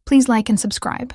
Please like and subscribe.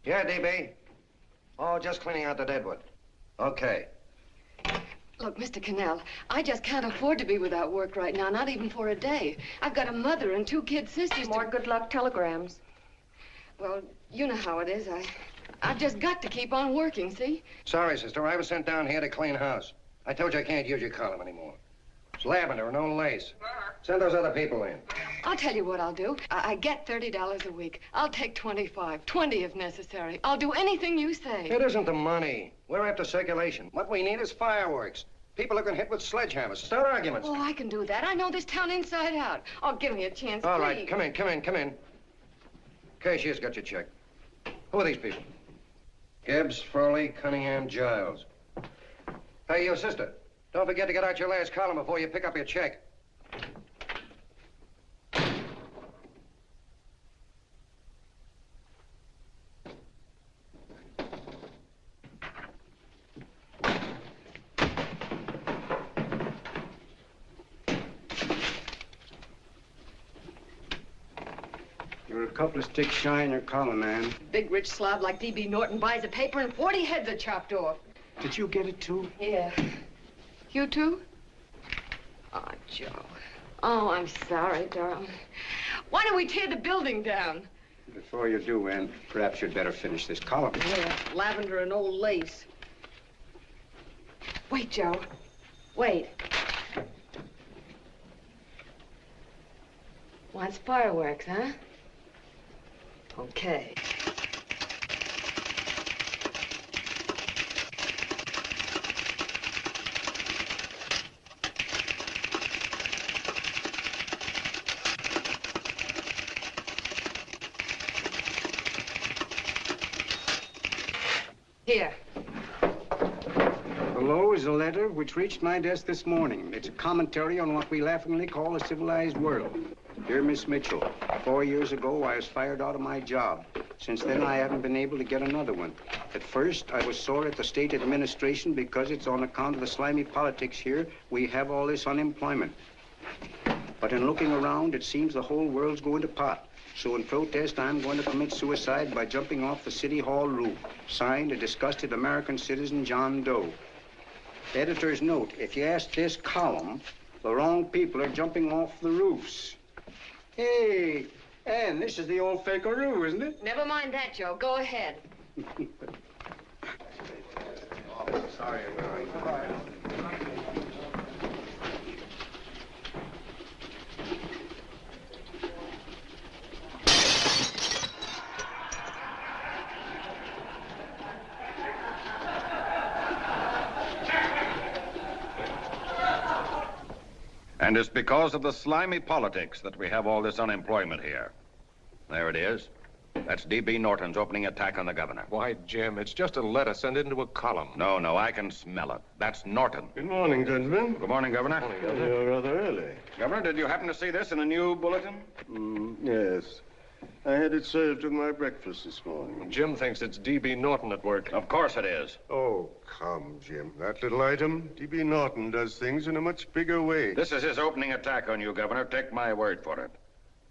Yeah, DB. Oh, just cleaning out the deadwood. Okay. Look, Mr. Cannell, I just can't afford to be without work right now, not even for a day. I've got a mother and 2 kid sisters. More good luck telegrams. Well, you know how it is. I've just got to keep on working, see? Sorry, sister. I was sent down here to clean house. I told you I can't use your column anymore. It's lavender and no lace. Send those other people in. I'll tell you what I'll do. I get $30 a week. I'll take 25, 20 if necessary. I'll do anything you say. It isn't the money. We're after circulation. What we need is fireworks. People who can hit with sledgehammers. Start arguments. Oh, I can do that. I know this town inside out. Oh, give me a chance, All please. right, come in. Cashier's got your check. Who are these people? Gibbs, Froley, Cunningham, Giles. Hey, you sister. Don't forget to get out your last column before you pick up your check. You're a couple of sticks shy in your column, man. Big rich slob like D.B. Norton buys a paper and 40 heads are chopped off. Did you get it, too? Yeah. You too? Oh, Joe. Oh, I'm sorry, darling. Why don't we tear the building down? Before you do, Ann, perhaps you'd better finish this column. Yeah, lavender and old lace. Wait, Joe. Wait. Wants fireworks, huh? Okay. Here. Below is a letter which reached my desk this morning. It's a commentary on what we laughingly call a civilized world. Dear Miss Mitchell, 4 years ago, I was fired out of my job. Since then, I haven't been able to get another one. At first, I was sore at the state administration because it's on account of the slimy politics here we have all this unemployment. But in looking around, it seems the whole world's going to pot. So in protest, I'm going to commit suicide by jumping off the City Hall roof. Signed, a disgusted American citizen, John Doe. Editor's note, if you ask this column, the wrong people are jumping off the roofs. Hey, Ann, this is the old Fakeroo, isn't it? Never mind that, Joe. Go ahead. Sorry, And it's because of the slimy politics that we have all this unemployment here. There it is. That's D.B. Norton's opening attack on the governor. Why, Jim, it's just a letter sent into a column. No, I can smell it. That's Norton. Good morning, gentlemen. Good morning, Governor. Morning, Governor. You're rather early. Governor, did you happen to see this in the new bulletin? Yes. I had it served with my breakfast this morning. Jim thinks it's D.B. Norton at work. Of course it is. Oh, come, Jim. That little item, D.B. Norton does things in a much bigger way. This is his opening attack on you, Governor. Take my word for it.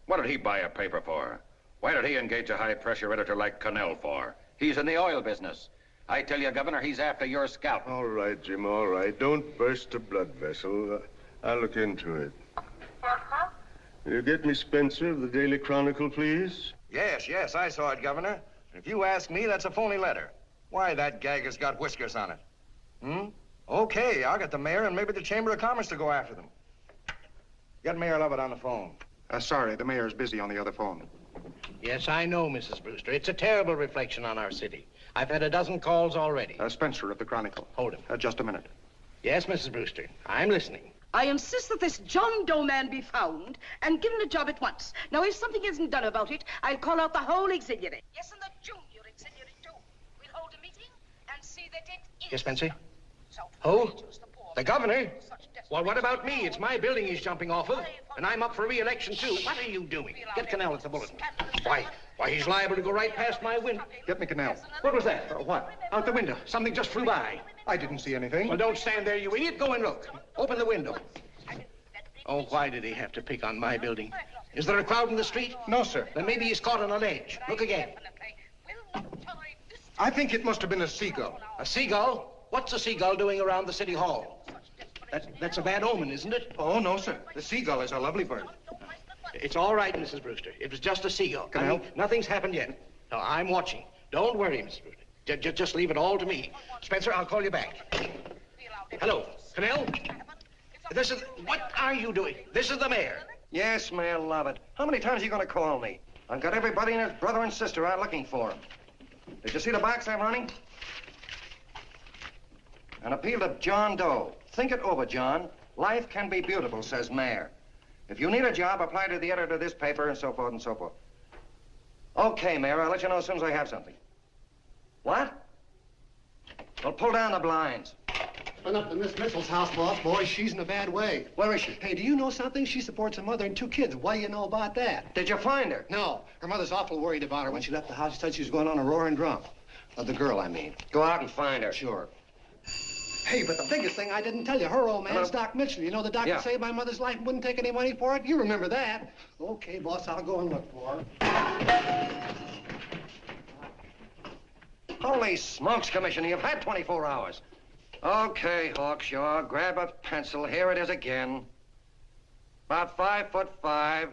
What did he buy a paper for? Why did he engage a high-pressure editor like Connell for? He's in the oil business. I tell you, Governor, he's after your scalp. All right, Jim, all right. Don't burst a blood vessel. I'll look into it. Will you get me Spencer of the Daily Chronicle, please? Yes, I saw it, Governor. If you ask me, that's a phony letter. Why, that gag has got whiskers on it. Okay, I'll get the mayor and maybe the Chamber of Commerce to go after them. Get Mayor Lovett on the phone. Sorry, the mayor's busy on the other phone. Yes, I know, Mrs. Brewster. It's a terrible reflection on our city. I've had a dozen calls already. Spencer of the Chronicle. Hold him. Just a minute. Yes, Mrs. Brewster. I'm listening. I insist that this John Doe man be found and given a job at once. Now, if something isn't done about it, I'll call out the whole auxiliary. Yes, and the junior auxiliary, too. We'll hold a meeting and see that it is. Yes, Spencer? Who? The governor? Well, what about me? It's my building he's jumping off of, and I'm up for re-election, too. What are you doing? Get Connell at the bulletin. Why, he's liable to go right past my window. Get me Connell. What was that? What? Out the window. Something just flew by. I didn't see anything. Well, don't stand there, you idiot. Go and look. Open the window. Oh, why did he have to pick on my building? Is there a crowd in the street? No, sir. Then maybe he's caught on a ledge. Look again. I think it must have been a seagull. A seagull? What's a seagull doing around the city hall? That's a bad omen, isn't it? Oh, no, sir. The seagull is a lovely bird. It's all right, Mrs. Brewster. It was just a seagull. Can I help? Nothing's happened yet. No, I'm watching. Don't worry, Mrs. Brewster. Just leave it all to me. Spencer, I'll call you back. Hello, Connell? What are you doing? This is the mayor. Yes, Mayor Lovett. How many times are you going to call me? I've got everybody and his brother and sister out looking for him. Did you see the box I'm running? An appeal to John Doe. Think it over, John. Life can be beautiful, says Mayor. If you need a job, apply to the editor of this paper and so forth and so forth. Okay, Mayor, I'll let you know as soon as I have something. What? Well, pull down the blinds. Been up to Miss Mitchell's house, boss. Boy, she's in a bad way. Where is she? Hey, do you know something? She supports a mother and 2 kids. What do you know about that? Did you find her? No. Her mother's awful worried about her. When she left the house, she said she was going on a roaring drum. The girl, I mean. Go out and find her. Sure. Hey, but the biggest thing I didn't tell you, her old man's Hello? Doc Mitchell. You know the doctor saved my mother's life and wouldn't take any money for it? You remember that. Okay, boss, I'll go and look for her. Holy smokes, Commissioner, you've had 24 hours. Okay, Hawkshaw, grab a pencil. Here it is again. About 5'5",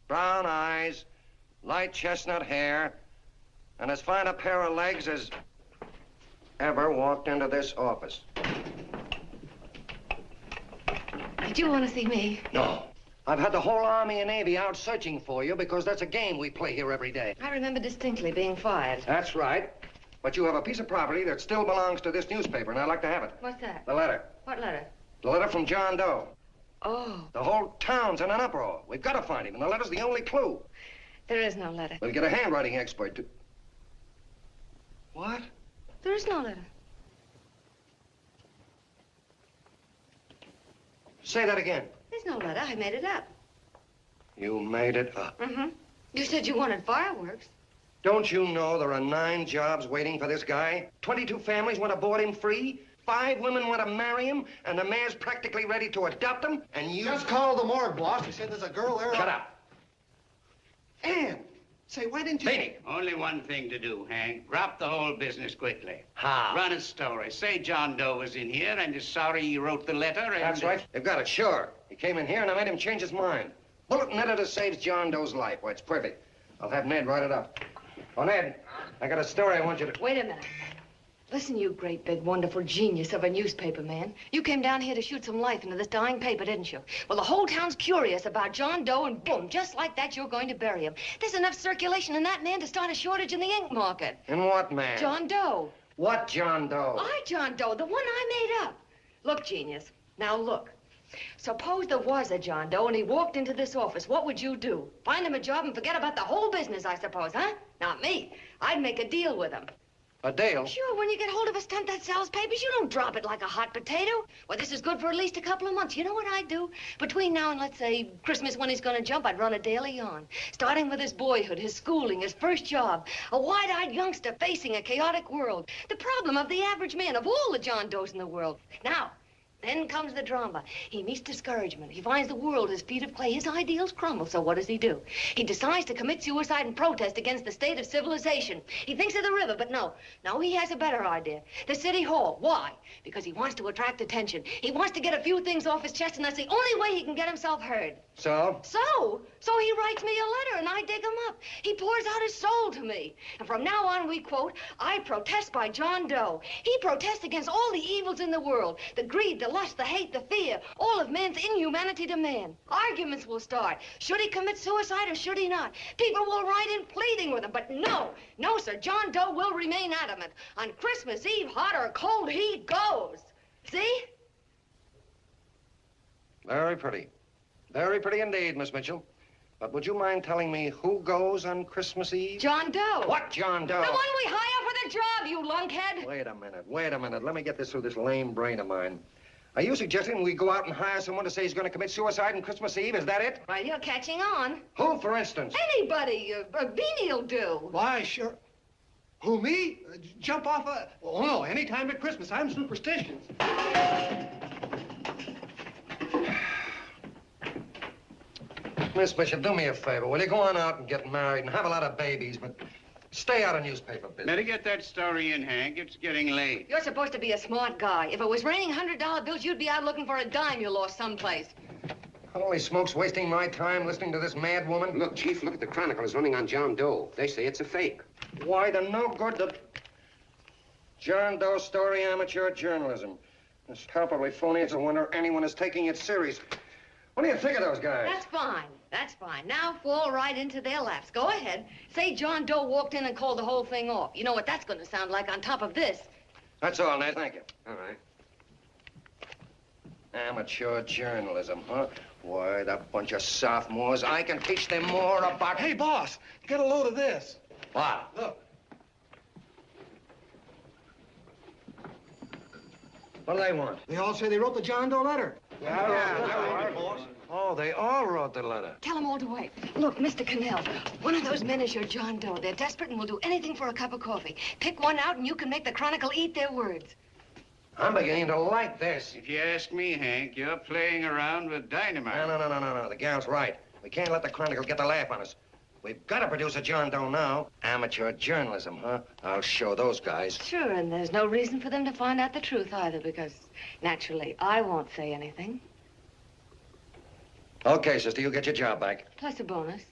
brown eyes, light chestnut hair, and as fine a pair of legs as ever walked into this office. Did you want to see me? No. I've had the whole Army and Navy out searching for you because that's a game we play here every day. I remember distinctly being fired. That's right. But you have a piece of property that still belongs to this newspaper, and I'd like to have it. What's that? The letter. What letter? The letter from John Doe. Oh, The whole town's in an uproar. We've got to find him, and the letter's the only clue. there is no letter. We'll get a handwriting expert to... What? There is no letter. Say that again. There's no letter. I made it up. You made it up. Mm-hmm. You said you wanted fireworks. Don't you know there are 9 jobs waiting for this guy? 22 families want to board him free. 5 women want to marry him, and the mayor's practically ready to adopt him, and you... Just call the morgue, boss. He said there's a girl there. Shut up. Ann, say, why didn't you... Beanie. Only one thing to do, Hank. Drop the whole business quickly. How? Run a story. Say John Doe was in here and is sorry he wrote the letter and... That's right. They've got it, sure. He came in here and I made him change his mind. Bulletin editor saves John Doe's life. Why, it's perfect. I'll have Ned write it up. Oh, Ned, I got a story I want you to... Wait a minute. Listen, you great, big, wonderful genius of a newspaper man. You came down here to shoot some life into this dying paper, didn't you? Well, the whole town's curious about John Doe, and boom, just like that, you're going to bury him. There's enough circulation in that man to start a shortage in the ink market. In what man? John Doe. What John Doe? John Doe, the one I made up. Look, genius, now look. Suppose there was a John Doe and he walked into this office. What would you do? Find him a job and forget about the whole business, I suppose, huh? Not me. I'd make a deal with him. A deal? Sure, when you get hold of a stunt that sells papers, you don't drop it like a hot potato. Well, this is good for at least a couple of months. You know what I'd do? Between now and, let's say, Christmas when he's going to jump, I'd run a daily on. Starting with his boyhood, his schooling, his first job. A wide-eyed youngster facing a chaotic world. The problem of the average man, of all the John Does in the world. Now, then comes the drama. He meets discouragement. He finds the world his feet of clay. His ideals crumble. So what does he do? He decides to commit suicide and protest against the state of civilization. He thinks of the river, but no. No, he has a better idea. The city hall. Why? Because he wants to attract attention. He wants to get a few things off his chest, and that's the only way he can get himself heard. So? So he writes me a letter, and I dig him up. He pours out his soul to me. And from now on, we quote, I protest by John Doe. He protests against all the evils in the world. The greed, the lust, the hate, the fear. All of man's inhumanity to man. Arguments will start. Should he commit suicide or should he not? People will write in pleading with him. But no, sir. John Doe will remain adamant. On Christmas Eve, hot or cold, he goes. See? Very pretty. Very pretty indeed, Miss Mitchell. But would you mind telling me who goes on Christmas Eve? John Doe. What John Doe? The one we hire for the job, you lunkhead. Wait a minute. Let me get this through this lame brain of mine. Are you suggesting we go out and hire someone to say he's going to commit suicide on Christmas Eve? Is that it? Well, you're catching on. Who, for instance? Anybody. Beanie'll do. Why, sure. Who, me? Jump off a... Oh, no, any time at Christmas. I'm superstitious. Miss Mitchell, do me a favor. Will you go on out and get married and have a lot of babies, but stay out of newspaper business. Better get that story in, Hank. It's getting late. You're supposed to be a smart guy. If it was raining $100 bills, you'd be out looking for a dime you lost someplace. Holy smokes, wasting my time listening to this mad woman. Look, Chief, look at the Chronicle. It's running on John Doe. They say it's a fake. Why, the no good the... John Doe story, amateur journalism. It's palpably phony. It's a wonder anyone is taking it serious. What do you think of those guys? That's fine. That's fine. Now fall right into their laps. Go ahead. Say John Doe walked in and called the whole thing off. You know what that's going to sound like on top of this. That's all, Ned. Thank you. All right. Amateur journalism, huh? Why, that bunch of sophomores. I can teach them more about... Hey, boss, get a load of this. What? Look. What do they want? They all say they wrote the John Doe letter. Oh, they all wrote the letter. Tell them all to wait. Look, Mr. Cannell, one of those men is your John Doe. They're desperate and will do anything for a cup of coffee. Pick one out and you can make the Chronicle eat their words. I'm beginning to like this. If you ask me, Hank, you're playing around with dynamite. No. The gal's right. We can't let the Chronicle get the laugh on us. We've got to produce a John Doe now. Amateur journalism, huh? I'll show those guys. Sure, and there's no reason for them to find out the truth either, because, naturally, I won't say anything. Okay, sister, you get your job back. Plus a bonus.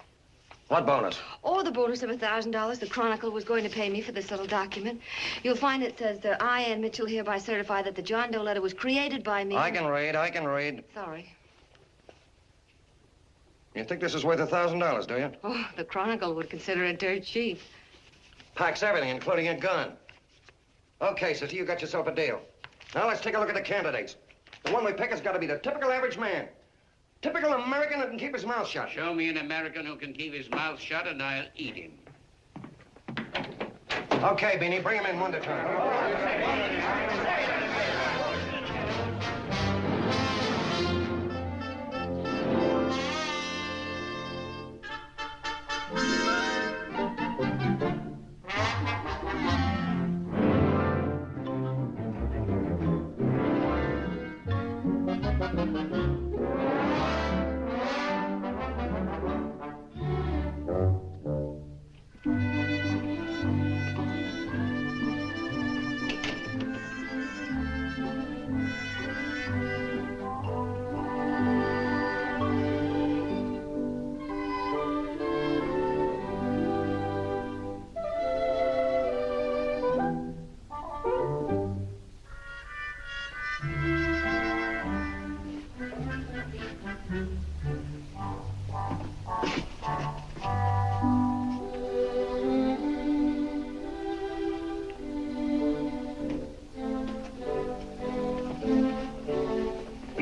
What bonus? Or the bonus of $1,000 the Chronicle was going to pay me for this little document. You'll find it says that I, Ann Mitchell, hereby certify that the John Doe letter was created by me. I can read. Sorry. You think this is worth $1,000, do you? Oh, the Chronicle would consider it dirt cheap. Packs everything, including a gun. Okay, sister, you got yourself a deal. Now let's take a look at the candidates. The one we pick has got to be the typical average man. Typical American that can keep his mouth shut. Show me an American who can keep his mouth shut and I'll eat him. Okay, Beanie, bring him in one at a time.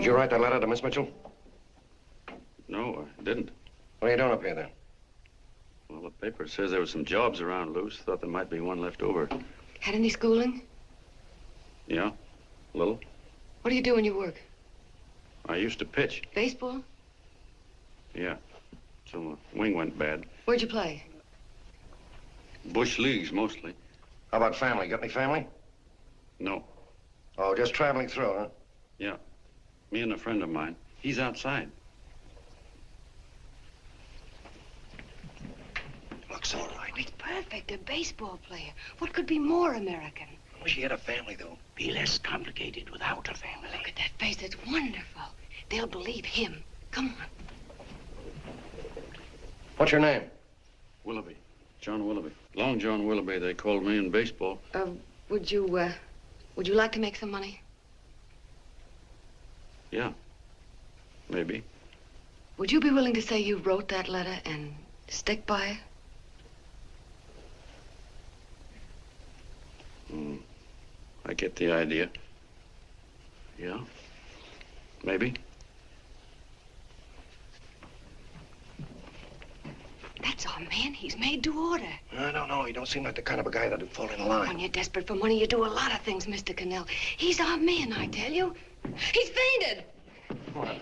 you write that letter to Miss Mitchell? No, I didn't. What are you doing up here, then? Well, the paper says there were some jobs around loose. Thought there might be one left over. Had any schooling? Yeah, a little. What do you do when you work? I used to pitch. Baseball? Yeah, so the wing went bad. Where'd you play? Bush leagues, mostly. How about family? Got any family? No. Oh, just traveling through, huh? Yeah, me and a friend of mine. He's outside. Looks all right. It's perfect, a baseball player. What could be more American? I wish he had a family, though. Be less complicated without a family. Look at that face, it's wonderful. They'll believe him. Come on. What's your name? Willoughby. John Willoughby. Long John Willoughby, they called me in baseball. Would you like to make some money? Yeah, maybe. Would you be willing to say you wrote that letter and stick by it? I get the idea. Yeah, maybe. That's our man. He's made to order. I don't know. He don't seem like the kind of a guy that'd fall in line. When you're desperate for money, you do a lot of things, Mr. Cannell. He's our man, I tell you. He's fainted.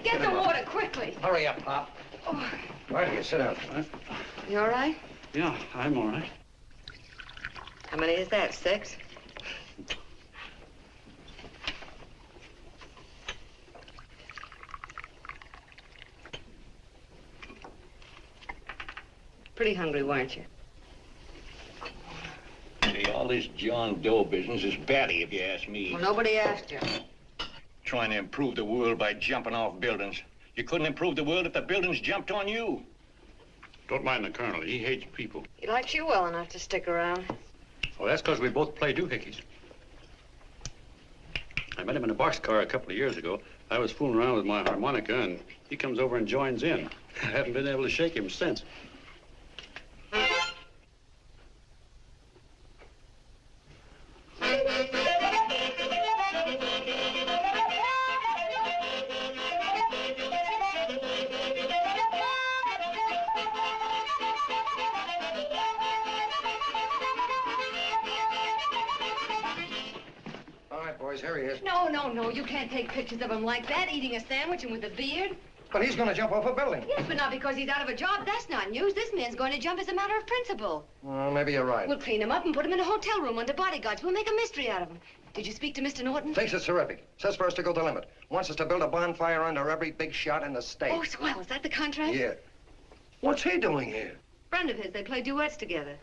Get the water quickly. Hurry up, Pop. Oh. Right here, sit down. You all right? Yeah, I'm all right. How many is that, 6? Pretty hungry, weren't you? See, all this John Doe business is batty, if you ask me. Well, nobody asked you. Trying to improve the world by jumping off buildings. You couldn't improve the world if the buildings jumped on you. Don't mind the colonel. He hates people. He likes you well enough to stick around. Well, that's because we both play doohickeys. I met him in a boxcar a couple of years ago. I was fooling around with my harmonica, and he comes over and joins in. I haven't been able to shake him since. Here he is. No, you can't take pictures of him like that, eating a sandwich and with a beard. But he's going to jump off a building. Yes, but not because he's out of a job. That's not news. This man's going to jump as a matter of principle. Well, maybe you're right. We'll clean him up and put him in a hotel room under bodyguards. We'll make a mystery out of him. Did you speak to Mr. Norton? Thinks it's terrific. Says for us to go the limit. Wants us to build a bonfire under every big shot in the state. Oh, swell. Is that the contract? Yeah. What's he doing here? Friend of his. They play duets together.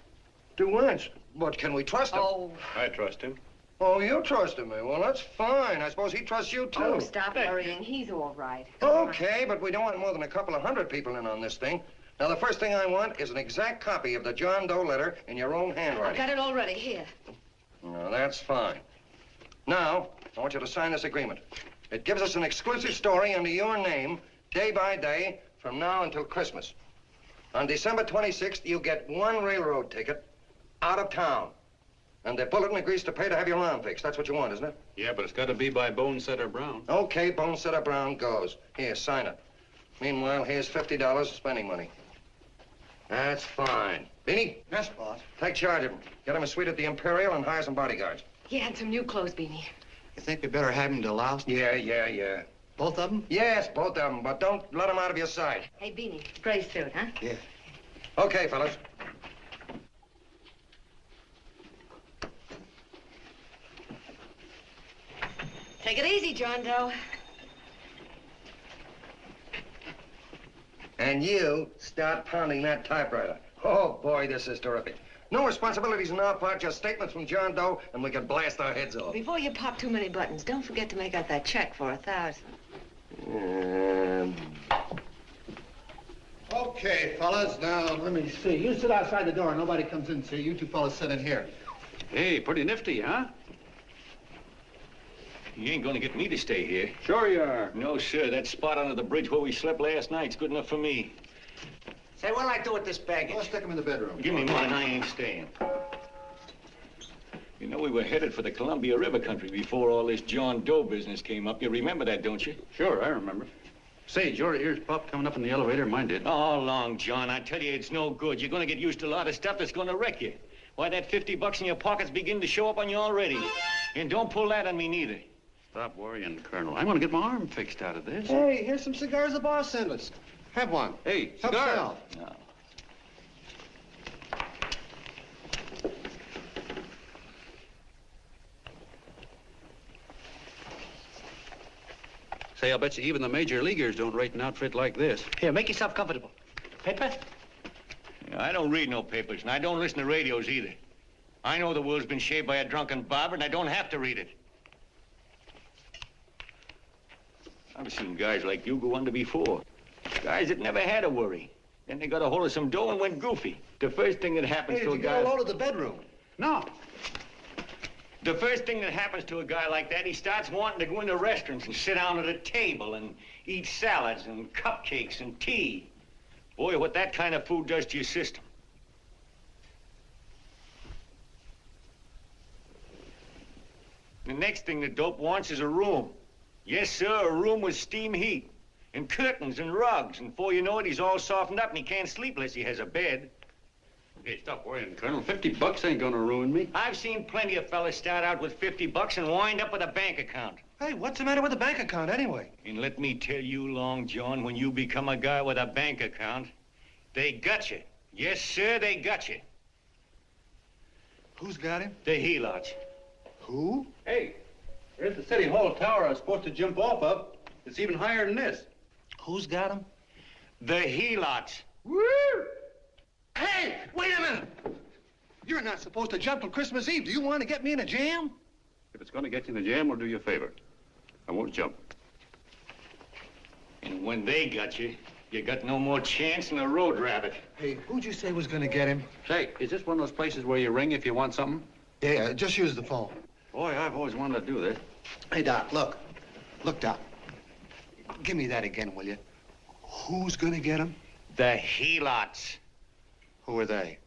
Duets? But can we trust him? Oh. I trust him. Oh, you trusted me. Well, that's fine. I suppose he trusts you, too. Oh, stop worrying. He's all right. Okay, but we don't want more than a couple of 100 people in on this thing. Now, the first thing I want is an exact copy of the John Doe letter in your own handwriting. I've got it already. Here. No, that's fine. Now, I want you to sign this agreement. It gives us an exclusive story under your name, day by day, from now until Christmas. On December 26th, you get 1 railroad ticket out of town. And the bulletin agrees to pay to have your arm fixed. That's what you want, isn't it? Yeah, but it's got to be by Bonesetter Brown. Okay, Bonesetter Brown goes. Here, sign it. Meanwhile, here's $50 of spending money. That's fine. Beanie? Yes, boss. Take charge of him. Get him a suite at the Imperial and hire some bodyguards. Yeah, and some new clothes, Beanie. You think we better have him to louse? Yeah. Both of them? Yes, both of them, but don't let them out of your sight. Hey, Beanie, gray suit, huh? Yeah. Okay, fellas. Take it easy, John Doe. And you start pounding that typewriter. Oh, boy, this is terrific. No responsibilities on our part, just statements from John Doe, and we can blast our heads off. Before you pop too many buttons, don't forget to make out that check for 1,000. Okay, fellas, now, let me see. You sit outside the door. Nobody comes in, see? You two fellas sit in here. Hey, pretty nifty, huh? You ain't gonna get me to stay here. Sure you are. No, sir. That spot under the bridge where we slept last night's good enough for me. Say, what'll I do with this baggage? Let's stick him in the bedroom. Give me mine, I ain't staying. You You know, we were headed for the Columbia River country before all this John Doe business came up. You remember that, don't you? Sure, I remember. Say, your ears popped coming up in the elevator. Mine did. All along, John. I tell you, it's no good. You're going to get used to a lot of stuff that's going to wreck you. Why, that $50 in your pocket's beginning to show up on you already. And don't pull that on me, neither. Stop worrying, Colonel. I'm going to get my arm fixed out of this. Hey, here's some cigars the boss sent us. Have one. Hey, Help cigars. yourself. No. Say, I'll bet you even the major leaguers don't rate an outfit like this. Here, make yourself comfortable. Paper? I don't read no papers, and I don't listen to radios either. I know the world's been shaped by a drunken barber, and I don't have to read it. I've seen guys like you go under before. Guys that never had a worry. Then they got a hold of some dough and went goofy. The first thing that happens Hey, to did a you guy... get a load of the bedroom? No. The first thing that happens to a guy like that, he starts wanting to go into restaurants and sit down at a table and eat salads and cupcakes and tea. Boy, what that kind of food does to your system. The next thing the dope wants is a room. Yes, sir, a room with steam heat and curtains and rugs. And before you know it, he's all softened up and he can't sleep unless he has a bed. Hey, stop worrying, Colonel. $50 ain't gonna ruin me. I've seen plenty of fellas start out with $50 and wind up with a bank account. Hey, what's the matter with the bank account anyway? And let me tell you, Long John, when you become a guy with a bank account, they got you. Yes, sir, they got you. Who's got him? The helots. Who? Hey, there's the City Hall tower I was supposed to jump off of. It's even higher than this. Who's got him? The helots. Woo! Hey, wait a minute! You're not supposed to jump on Christmas Eve. Do you want to get me in a jam? If it's gonna get you in the jam, we'll do you a favor. I won't jump. And when they got you, you got no more chance than a road rabbit. Hey, who'd you say was going to get him? Say, is this one of those places where you ring if you want something? Yeah, just use the phone. Boy, I've always wanted to do this. Hey, Doc, look. Look, Doc. Give me that again, will you? Who's going to get him? The helots. Who are they?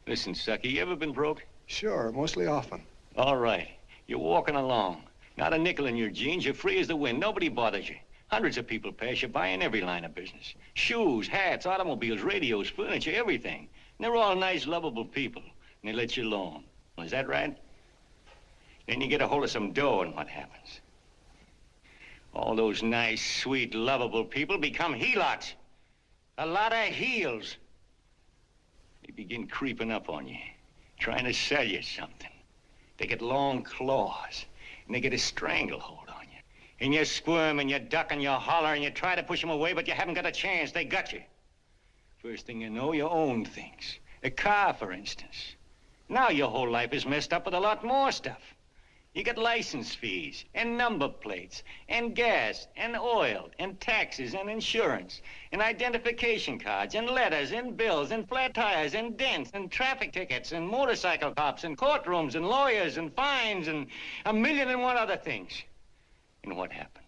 Listen, Sucky, you ever been broke? Sure, mostly often. All right. You're walking along. Not a nickel in your jeans. You're free as the wind. Nobody bothers you. Hundreds of people pass you by in every line of business. Shoes, hats, automobiles, radios, furniture, everything. And they're all nice, lovable people. And they let you alone. Is that right? Then you get a hold of some dough, and what happens? All those nice, sweet, lovable people become helots. A lot of heels. They begin creeping up on you, trying to sell you something. They get long claws, and they get a stranglehold on you. And you squirm, and you duck, and you holler, and you try to push them away, but you haven't got a chance. They got you. First thing you know, you own things. A car, for instance. Now your whole life is messed up with a lot more stuff. You get license fees, and number plates, and gas, and oil, and taxes, and insurance, and identification cards, and letters, and bills, and flat tires, and dents, and traffic tickets, and motorcycle cops, and courtrooms, and lawyers, and fines, and 1,000,001 other things. And what happens?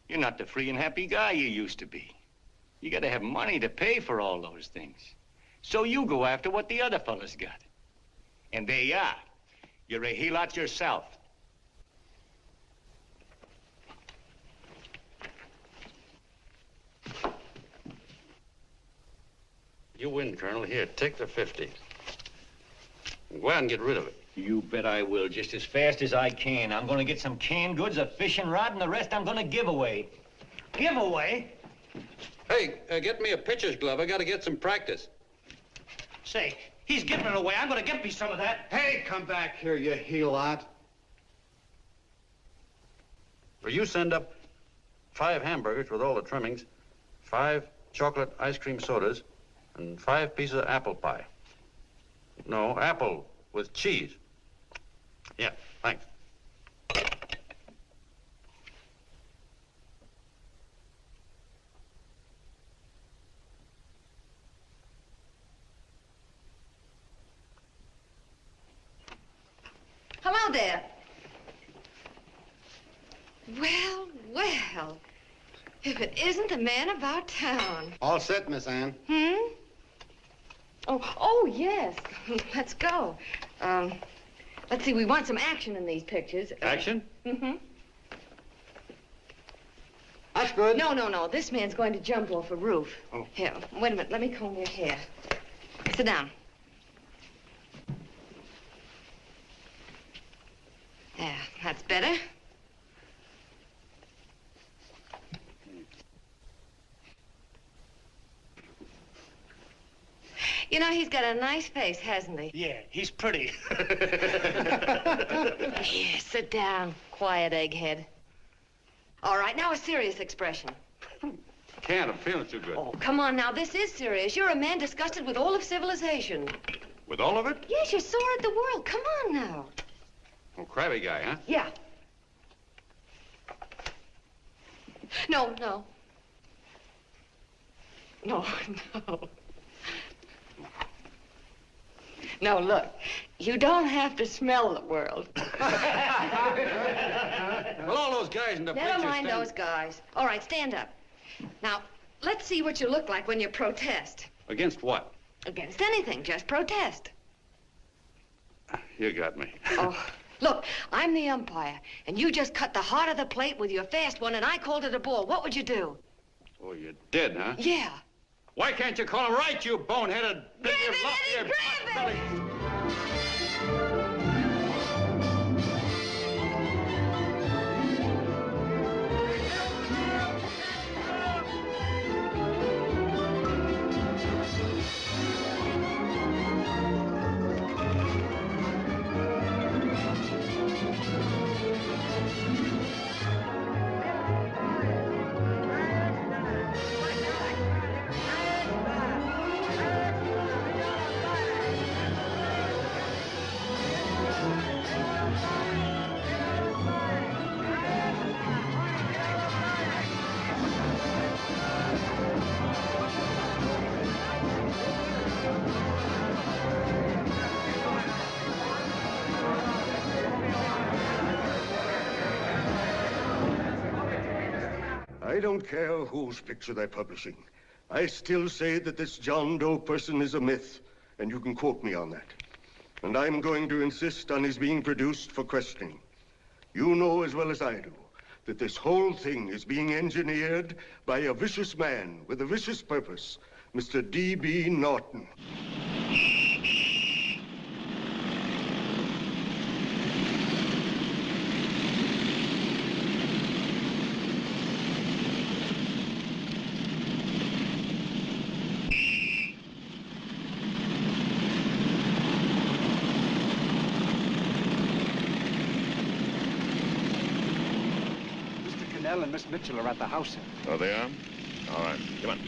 You're not the free and happy guy you used to be. You gotta have money to pay for all those things. So you go after what the other fellas got. And there you are. You're a helot yourself. You win, Colonel. Here, take the 50. Go out and get rid of it. You bet I will, just as fast as I can. I'm gonna get some canned goods, a fishing rod, and the rest I'm gonna give away. Give away? Hey, get me a pitcher's glove. I gotta get some practice. Say, he's giving it away. I'm going to get me some of that. Hey, come back here, you helot. Well, you send up 5 hamburgers with all the trimmings, 5 chocolate ice cream sodas, and 5 pieces of apple pie. No, apple with cheese. Yeah, thanks. Hello there. Well, well. If it isn't the man about town. All set, Miss Anne. Oh, yes. Let's go. Let's see, we want some action in these pictures. Action? Mm-hmm. That's good. No. This man's going to jump off a roof. Oh. Here, wait a minute. Let me comb your hair. Sit down. There, that's better. You know, he's got a nice face, hasn't he? Yeah, he's pretty. Yeah, sit down. Quiet, egghead. All right, now a serious expression. Can't, I'm feeling too good. Oh, come on now, this is serious. You're a man disgusted with all of civilization. With all of it? Yes, you're sore at the world. Come on now. Oh, crabby guy, huh? Yeah. No. No, look. You don't have to smell the world. Well, all those guys in the Never picture mind those guys. All right, stand up. Now, let's see what you look like when you protest. Against what? Against anything, just protest. You got me. Oh, look, I'm the umpire, and you just cut the heart of the plate with your fast one, and I called it a ball. What would you do? Oh, you did, huh? Yeah. Why can't you call him right, you boneheaded... Grab it, Eddie, grab it! I don't care whose picture they're publishing. I still say that this John Doe person is a myth, and you can quote me on that. And I'm going to insist on his being produced for questioning. You know as well as I do that this whole thing is being engineered by a vicious man with a vicious purpose, Mr. D.B. Norton. And Miss Mitchell are at the house. Oh, they are? All right, come on.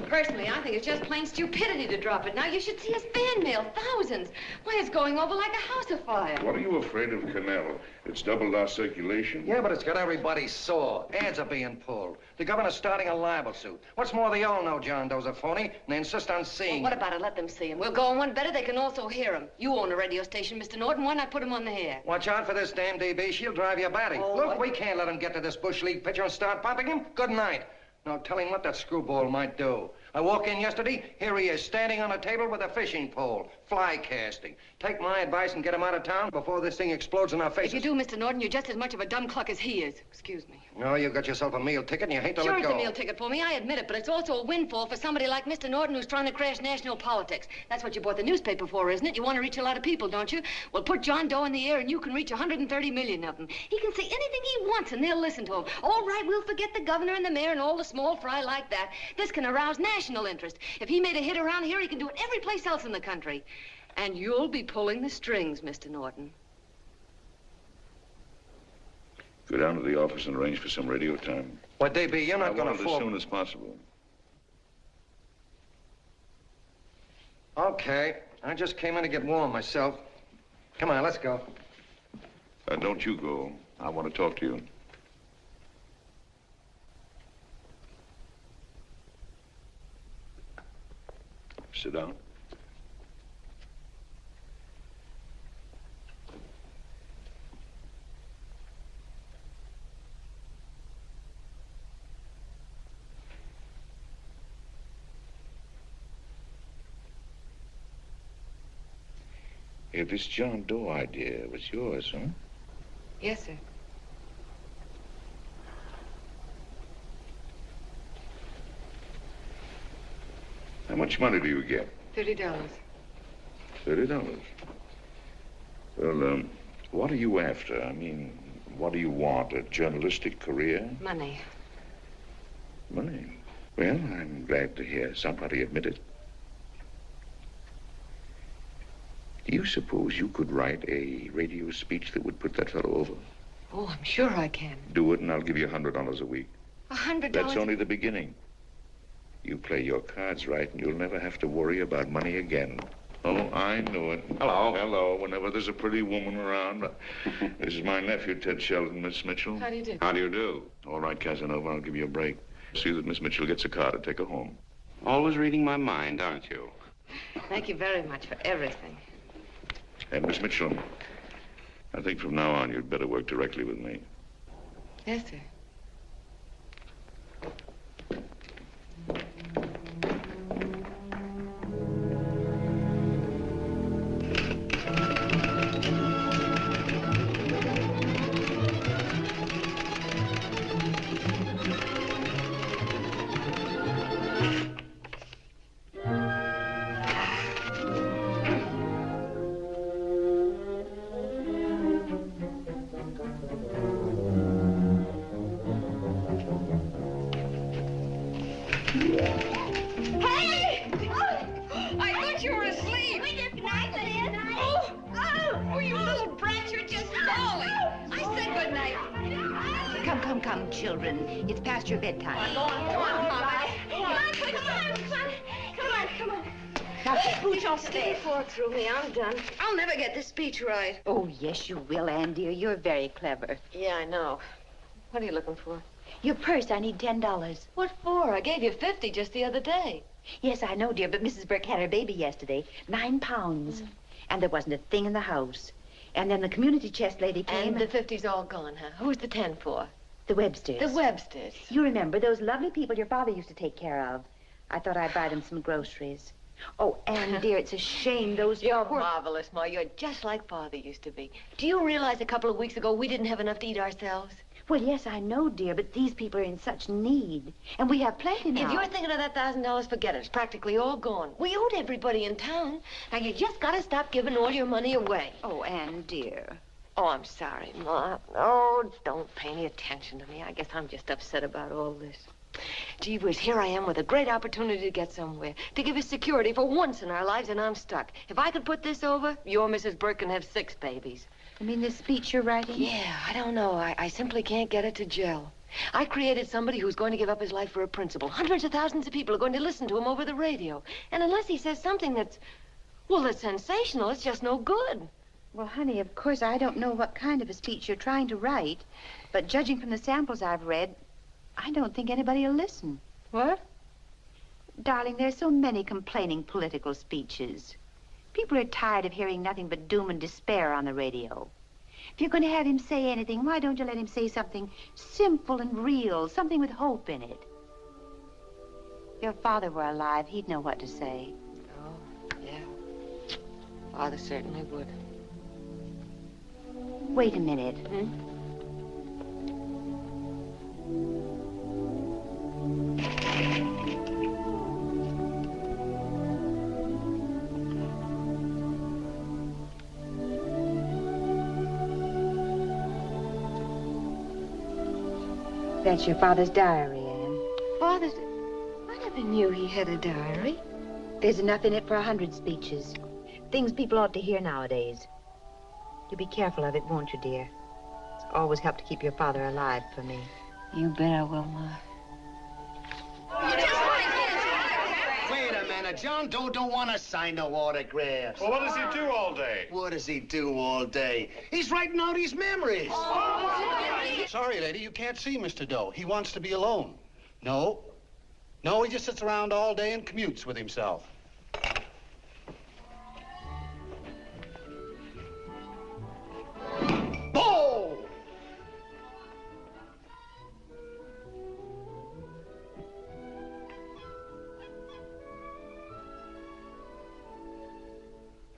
Personally, I think it's just plain stupidity to drop it now. You should see his fan mail, thousands. Why, it's going over like a house of fire. What are you afraid of, Canelo? It's doubled our circulation. Yeah, but it's got everybody sore. Ads are being pulled. The governor's starting a libel suit. What's more, they all know John Doe's a phony, and they insist on seeing Well, what about it? Let them see him. We'll go on one better. They can also hear him. You own a radio station, Mr. Norton. Why not put him on the air? Watch out for this damn DB. She'll drive you batty. Oh, Look, what? we can't let him get to this Bush League pitcher and start popping him. Good night. Now, tell him what that screwball might do. I walk in yesterday, here he is, standing on a table with a fishing pole, fly casting. Take my advice and get him out of town before this thing explodes in our faces. If you do, Mr. Norton, you're just as much of a dumb cluck as he is. Excuse me. No, you got yourself a meal ticket and you hate to Sure, let it's go. a meal ticket for me, I admit it, but it's also a windfall for somebody like Mr. Norton who's trying to crash national politics. That's what you bought the newspaper for, isn't it? You want to reach a lot of people, don't you? Well, put John Doe in the air and you can reach 130 million of them. He can say anything he wants and they'll listen to him. All right, we'll forget the governor and the mayor and all the small fry like that. This can arouse national interest. If he made a hit around here, he can do it every place else in the country. And you'll be pulling the strings, Mr. Norton. Go down to the office and arrange for some radio time. What, DB, you're not going I want to it as fall... soon as possible. Okay. I just came in to get warm myself. Come on, let's go. Don't you go. I want to talk to you. Sit down. Hey, this John Doe idea was yours, huh? Yes, sir. How much money do you get? $30. $30. Well, what are you after? I mean, what do you want? A journalistic career? Money. Money? Well, I'm glad to hear somebody admit it. Do you suppose you could write a radio speech that would put that fellow over? Oh, I'm sure I can. Do it, and I'll give you $100 a week. $100? That's only the beginning. You play your cards right, and you'll never have to worry about money again. Oh, I knew it. Hello. Hello. Whenever there's a pretty woman around. This is my nephew, Ted Sheldon, Miss Mitchell. How do you do? How do you do? All right, Casanova, I'll give you a break. See that Miss Mitchell gets a car to take her home. Always reading my mind, aren't you? Thank you very much for everything. And Miss Mitchell, I think from now on you'd better work directly with me. Yes, sir. Come, children. It's past your bedtime. Come on. Now, scooch off the bed. Fork through me. I'm done. I'll never get this speech right. Oh, yes, you will, Ann, dear. You're very clever. Yeah, I know. What are you looking for? Your purse. I need $10. What for? I gave you 50 just the other day. Yes, I know, dear, but Mrs. Burke had her baby yesterday. 9 pounds. And there wasn't a thing in the house. And then the community chest lady came. And the 50's all gone, huh? Who's the 10 for? The Websters. The Websters. You remember those lovely people your father used to take care of. I thought I'd buy them some groceries. Oh, Ann, dear, it's a shame those... You're marvelous, Ma. You're just like Father used to be. Do you realize a couple of weeks ago we didn't have enough to eat ourselves? Well, yes, I know, dear, but these people are in such need. And we have plenty now. If you're thinking of that $1,000, forget it. It's practically all gone. We owed everybody in town. Now, you just gotta stop giving all your money away. Oh, Ann, dear. Oh, I'm sorry, Ma. Oh, don't pay any attention to me. I guess I'm just upset about all this. Gee whiz, here I am with a great opportunity to get somewhere, to give us security for once in our lives, and I'm stuck. If I could put this over, your Mrs. Burke can have 6 babies. You mean the speech you're writing? Yeah, I don't know. I simply can't get it to gel. I created somebody who's going to give up his life for a principle. Hundreds of thousands of people are going to listen to him over the radio. And unless he says something that's sensational, it's just no good. Well, honey, of course, I don't know what kind of a speech you're trying to write, but judging from the samples I've read, I don't think anybody will listen. What? Darling, there's so many complaining political speeches. People are tired of hearing nothing but doom and despair on the radio. If you're going to have him say anything, why don't you let him say something simple and real, something with hope in it? If your father were alive, he'd know what to say. Oh, yeah. Father certainly would. Wait a minute. That's your father's diary, Anne. Father's... I never knew he had a diary. There's enough in it for 100 speeches. Things people ought to hear nowadays. You'll be careful of it, won't you, dear? It's always helped to keep your father alive for me. You bet I will, Ma. Wait a minute. John Doe don't want to sign no autographs. Well, what does he do all day? What does he do all day? He's writing out his memories. Sorry, lady, you can't see Mr. Doe. He wants to be alone. No, he just sits around all day and commutes with himself. Oh!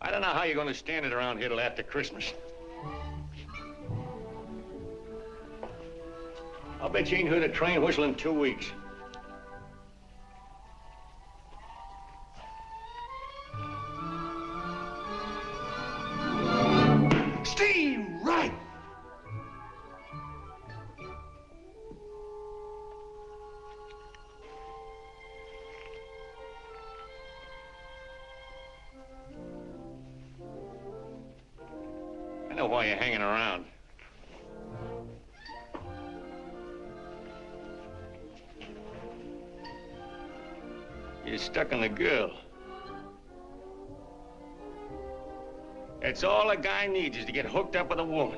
I don't know how you're going to stand it around here till after Christmas. I'll bet you ain't heard a train whistle in 2 weeks. Steve, right! I know why you're hanging around. You're stuck on the girl. That's all a guy needs is to get hooked up with a woman.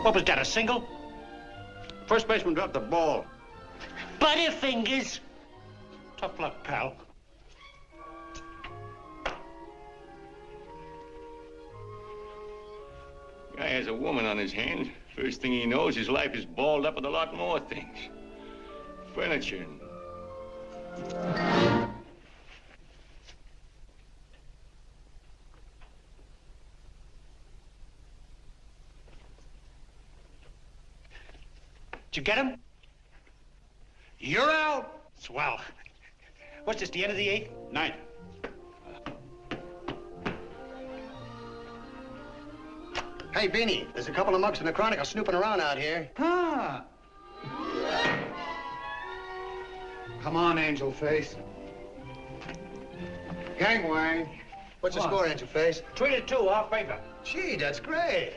What was that, a single? First baseman dropped the ball. Butterfingers. Tough luck, pal. Guy has a woman on his hands. First thing he knows, his life is balled up with a lot more things. Furniture and... Did you get him? You're out. Swell. What's this, the end of the 8th? 9th. Hey, Beanie, there's a couple of mugs from the Chronicle snooping around out here. Huh. Come on, Angel Face. Gangway. What's the score, Angel Face? 3-2, our favor. Gee, that's great.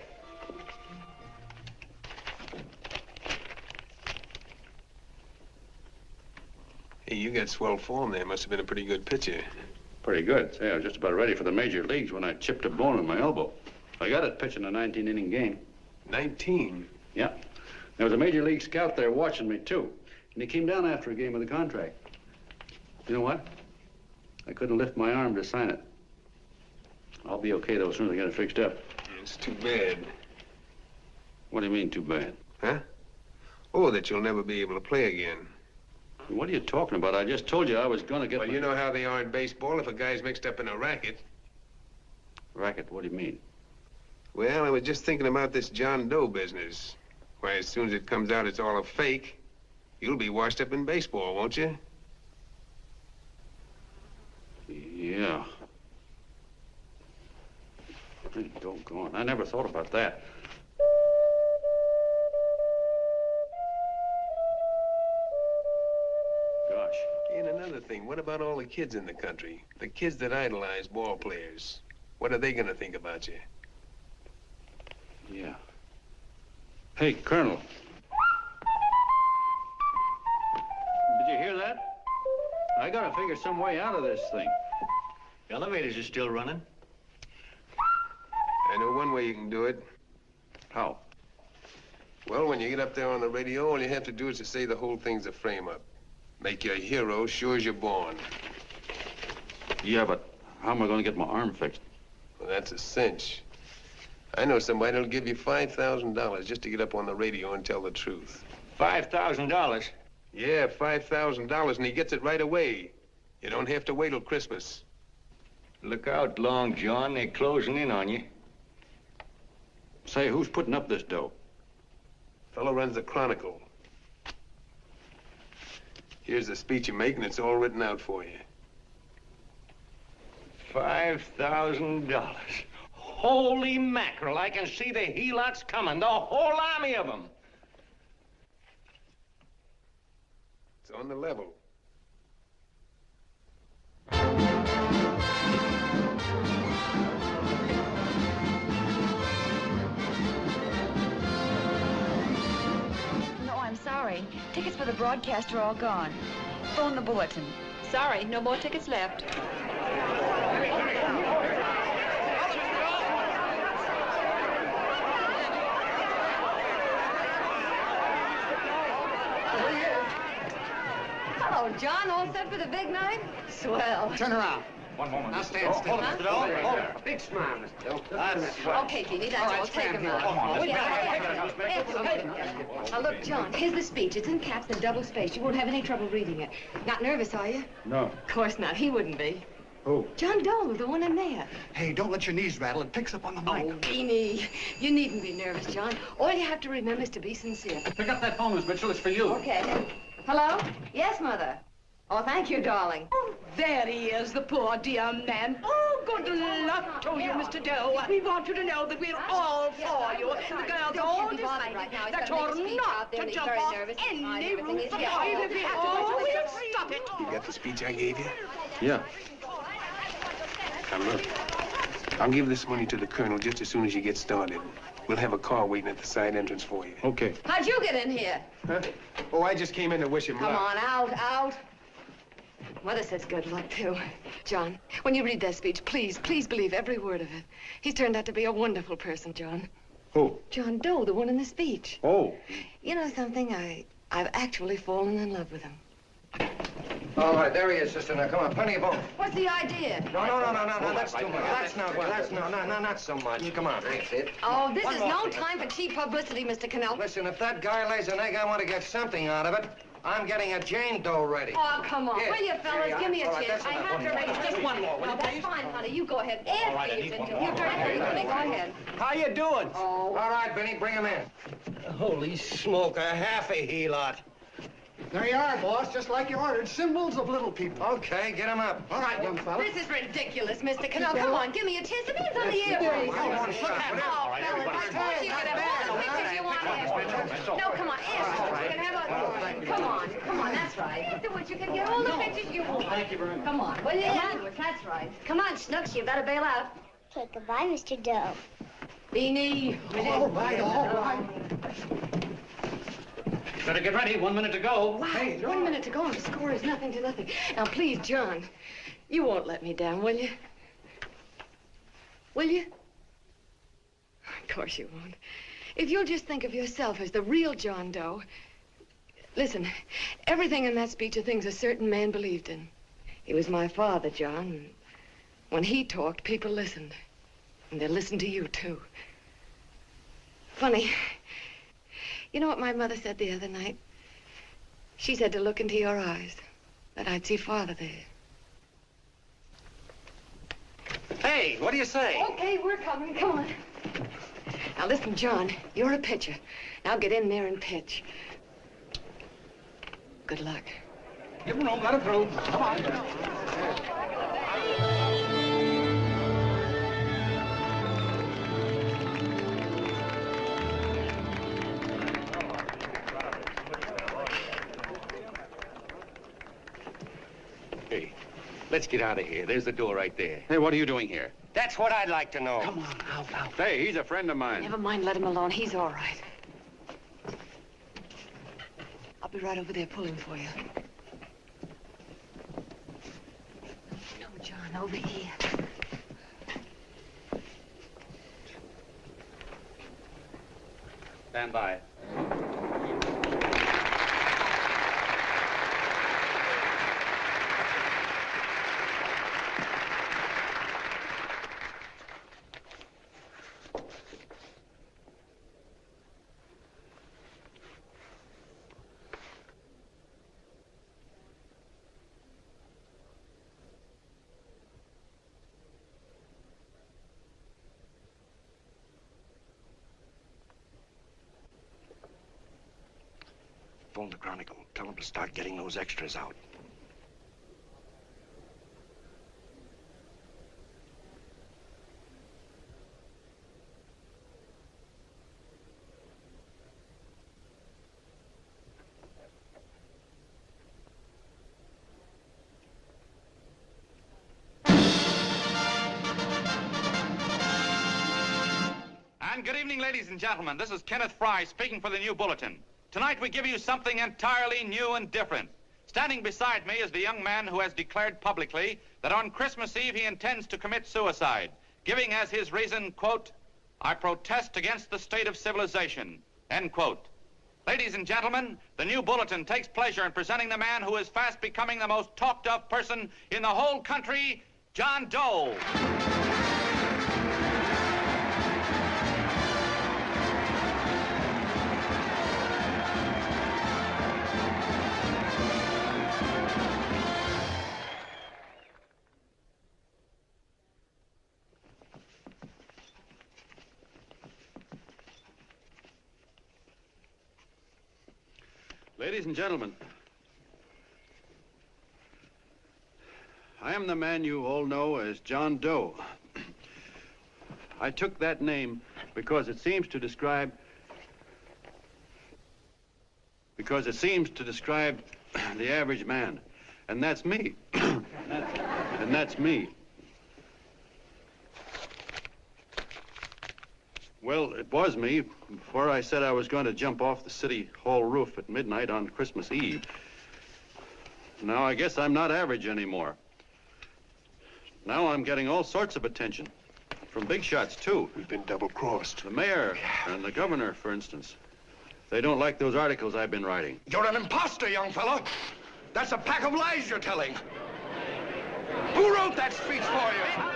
Hey, you got swell form there. Must have been a pretty good pitcher. Pretty good. Say, I was just about ready for the major leagues when I chipped a bone in my elbow. I got it pitching a 19-inning game. 19? Yeah. There was a major league scout there watching me, too. And he came down after a game with a contract. You know what? I couldn't lift my arm to sign it. I'll be okay, though, as soon as I get it fixed up. It's too bad. What do you mean, too bad? Huh? Oh, that you'll never be able to play again. What are you talking about? I just told you I was going to get Well, you know how they are in baseball if a guy's mixed up in a racket. Racket? What do you mean? Well, I was just thinking about this John Doe business. Why, as soon as it comes out it's all a fake, you'll be washed up in baseball, won't you? Yeah. Hey, doggone. I never thought about that. Gosh. And another thing, what about all the kids in the country? The kids that idolize ball players. What are they gonna think about you? Yeah. Hey, Colonel. Did you hear that? I gotta figure some way out of this thing. The elevators are still running. I know one way you can do it. How? Well, when you get up there on the radio, all you have to do is to say the whole thing's a frame-up. Make you a hero sure as you're born. Yeah, but how am I gonna get my arm fixed? Well, that's a cinch. I know somebody that'll give you $5,000 just to get up on the radio and tell the truth. $5,000? Yeah, $5,000, and he gets it right away. You don't have to wait till Christmas. Look out, Long John. They're closing in on you. Say, who's putting up this dough? Fellow runs the Chronicle. Here's the speech you make, and it's all written out for you. $5,000. Holy mackerel, I can see the helots coming, the whole army of them. It's on the level. No, I'm sorry. Tickets for the broadcast are all gone. Phone the bulletin. Sorry, no more tickets left. Hello, John. All set for the big night? Swell. Turn around. One moment. Now stand still. Hold it, Mr. Doe. Hold it. Big smile, Mr. Doe. That's Okay, Jeannie, that's all. Take him out. Come on, Now, look, John, here's the speech. It's in caps and double-spaced. You won't have any trouble reading it. Not nervous, are you? No. Of course not. He wouldn't be. Who? John Doe, the one in there. Hey, don't let your knees rattle. It picks up on the mic. Oh, Beanie, you needn't be nervous, John. All you have to remember is to be sincere. Pick up that phone, Miss Mitchell. It's for you. Okay. Hello? Yes, Mother. Oh, thank you, darling. Oh, there he is, the poor dear man. Oh, good luck to you, Mr. Doe. We want you to know that we're all for you. The girls all decided that you're not to jump off any roof. Oh, we'll stop it. You got the speech I gave you? Yeah. Now look, I'll give this money to the colonel just as soon as you get started. We'll have a car waiting at the side entrance for you. Okay. How'd you get in here? Huh? Oh, I just came in to wish him luck. Come on, out. Mother says good luck, too. John, when you read that speech, please believe every word of it. He's turned out to be a wonderful person, John. Who? John Doe, the one in the speech. Oh. You know something? I've actually fallen in love with him. All right, there he is, sister. Now, come on, plenty of bone. What's the idea? No, that's too much. That's not so much. Come on. That's it. Oh, this is no time for cheap publicity, Mr. Cannell. Listen, if that guy lays an egg, I want to get something out of it. I'm getting a Jane Doe ready. Oh, come on. Here. Will you, fellas? Give me a All right, chance. that's I enough. have to raise just one more. Well, that's fine, honey. You go ahead. After you've been doing. You go ahead. How you doing? Oh. All right, Benny, bring him in. Holy smoke, a half a he-lot. There you are, boss, just like you ordered. Symbols of little people. Okay, get him up. All right, young fella. This is ridiculous, Mr. Cannell. Come on, give me a chance. The man's on the air. Come on, shut up. Oh, fellas, of course you can have all the pictures you want after. No, come on, after. You can have a... Come on, that's right. Afterwards, you can get all the pictures you want. Thank you very much. Come on, will you? Afterwards, that's right. Come on, Snooks, you better bail out. Okay, goodbye, Mr. Doe. Beanie. All right. Better get ready. 1 minute to go. Wow, 1 minute to go and the score is nothing to nothing. Now, please, John, you won't let me down, will you? Will you? Of course you won't. If you'll just think of yourself as the real John Doe. Listen, everything in that speech are things a certain man believed in. He was my father, John. When he talked, people listened. And they listened to you, too. Funny. You know what my mother said the other night? She said to look into your eyes, that I'd see Father there. Hey, what do you say? Okay, we're coming. Come on. Now, listen, John, you're a pitcher. Now get in there and pitch. Good luck. Give him room, let him through. Come on. Hey, let's get out of here. There's the door right there. Hey, what are you doing here? That's what I'd like to know. Come on, out. Hey, he's a friend of mine. Never mind, let him alone. He's all right. I'll be right over there pulling for you. No, John, over here. Stand by. Phone the Chronicle. Tell them to start getting those extras out. And good evening, ladies and gentlemen. This is Kenneth Fry speaking for the New Bulletin. Tonight we give you something entirely new and different. Standing beside me is the young man who has declared publicly that on Christmas Eve he intends to commit suicide, giving as his reason, quote, "I protest against the state of civilization," end quote. Ladies and gentlemen, the New Bulletin takes pleasure in presenting the man who is fast becoming the most talked of person in the whole country, John Doe. Ladies and gentlemen, I am the man you all know as John Doe. I took that name because it seems to describe the average man. And that's me. And that's me. Well, it was me before I said I was going to jump off the city hall roof at midnight on Christmas Eve. Now I guess I'm not average anymore. Now I'm getting all sorts of attention. From big shots, too. We've been double-crossed. The mayor and the governor, for instance. They don't like those articles I've been writing. You're an imposter, young fellow. That's a pack of lies you're telling. Who wrote that speech for you?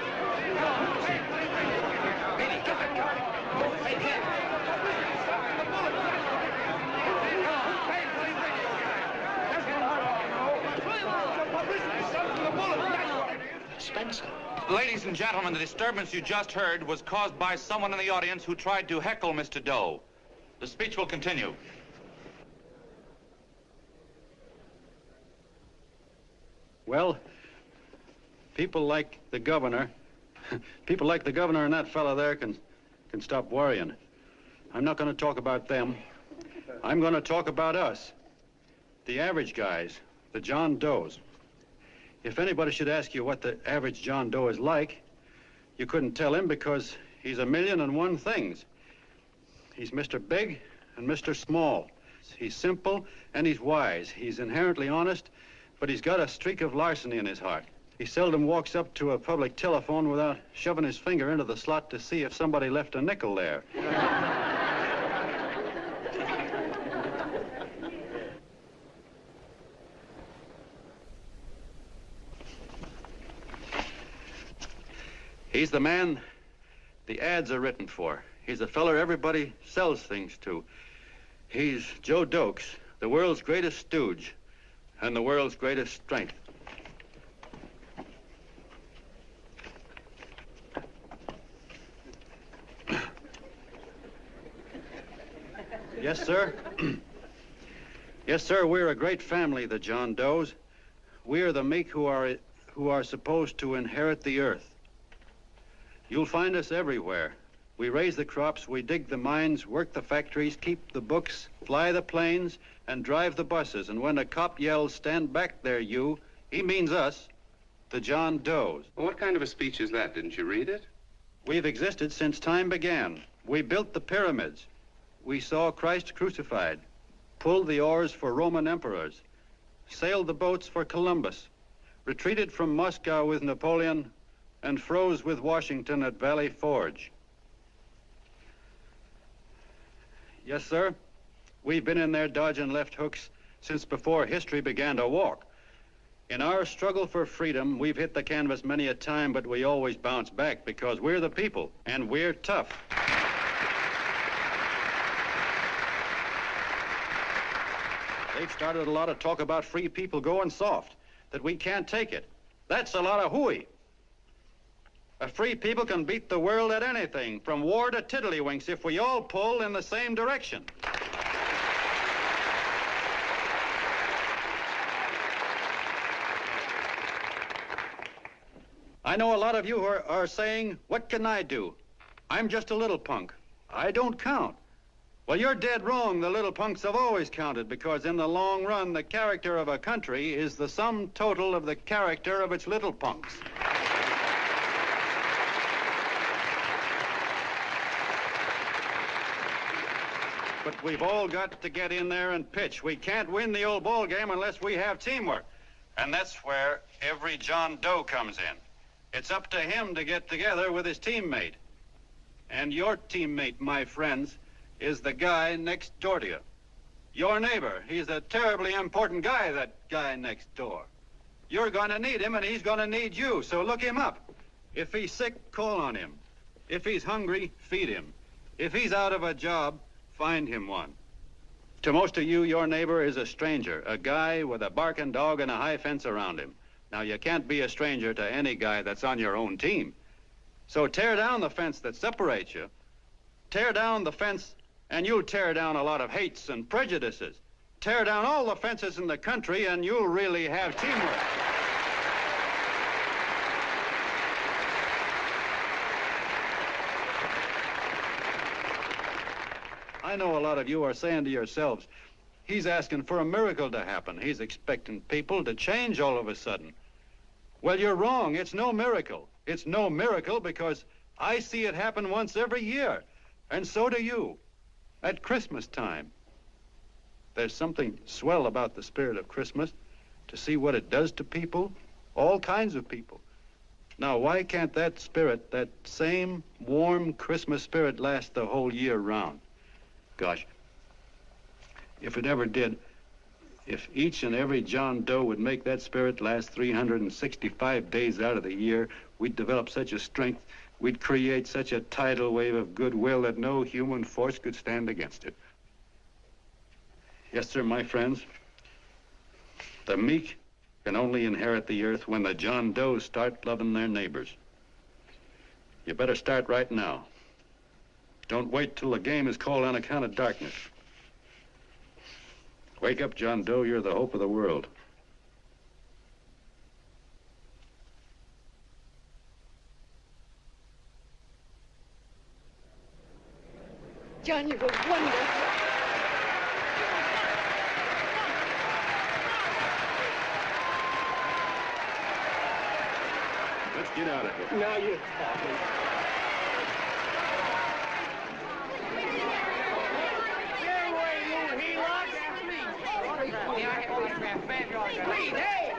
Spencer. Ladies and gentlemen, the disturbance you just heard was caused by someone in the audience who tried to heckle Mr. Doe. The speech will continue. Well, people like the governor and that fellow there can stop worrying. I'm not going to talk about them. I'm going to talk about us. The average guys, the John Does. If anybody should ask you what the average John Doe is like, you couldn't tell him because he's a million and one things. He's Mr. Big and Mr. Small. He's simple and he's wise. He's inherently honest, but he's got a streak of larceny in his heart. He seldom walks up to a public telephone without shoving his finger into the slot to see if somebody left a nickel there. He's the man the ads are written for. He's the feller everybody sells things to. He's Joe Dokes, the world's greatest stooge and the world's greatest strength. Yes, sir. Yes, sir, we're a great family, the John Does. We're the meek who are supposed to inherit the earth. You'll find us everywhere. We raise the crops, we dig the mines, work the factories, keep the books, fly the planes, and drive the buses. And when a cop yells, "Stand back there, you," he means us, the John Does. Well, what kind of a speech is that? Didn't you read it? We've existed since time began. We built the pyramids. We saw Christ crucified, pulled the oars for Roman emperors, sailed the boats for Columbus, retreated from Moscow with Napoleon, and froze with Washington at Valley Forge. Yes, sir. We've been in there dodging left hooks since before history began to walk. In our struggle for freedom, we've hit the canvas many a time, but we always bounce back because we're the people, and we're tough. They've started a lot of talk about free people going soft, that we can't take it. That's a lot of hooey. A free people can beat the world at anything, from war to tiddlywinks, if we all pull in the same direction. I know a lot of you are saying, "What can I do? I'm just a little punk. I don't count." Well, you're dead wrong. The little punks have always counted, because in the long run, the character of a country is the sum total of the character of its little punks. But we've all got to get in there and pitch. We can't win the old ball game unless we have teamwork. And that's where every John Doe comes in. It's up to him to get together with his teammate. And your teammate, my friends, is the guy next door to you. Your neighbor. He's a terribly important guy, that guy next door. You're going to need him, and he's going to need you, so look him up. If he's sick, call on him. If he's hungry, feed him. If he's out of a job, find him one. To most of you, your neighbor is a stranger, a guy with a barking dog and a high fence around him. Now, you can't be a stranger to any guy that's on your own team. So tear down the fence that separates you. Tear down the fence, and you'll tear down a lot of hates and prejudices. Tear down all the fences in the country, and you'll really have teamwork. I know a lot of you are saying to yourselves, he's asking for a miracle to happen. He's expecting people to change all of a sudden. Well, you're wrong. It's no miracle. It's no miracle because I see it happen once every year, and so do you, at Christmas time. There's something swell about the spirit of Christmas, to see what it does to people, all kinds of people. Now, why can't that spirit, that same warm Christmas spirit, last the whole year round? Gosh, if it ever did, if each and every John Doe would make that spirit last 365 days out of the year, we'd develop such a strength, we'd create such a tidal wave of goodwill that no human force could stand against it. Yes, sir, my friends, the meek can only inherit the earth when the John Does start loving their neighbors. You better start right now. Don't wait till the game is called on account of darkness. Wake up, John Doe. You're the hope of the world. John, you were wonderful. Let's get out of here. Now you're talking. Please, hey!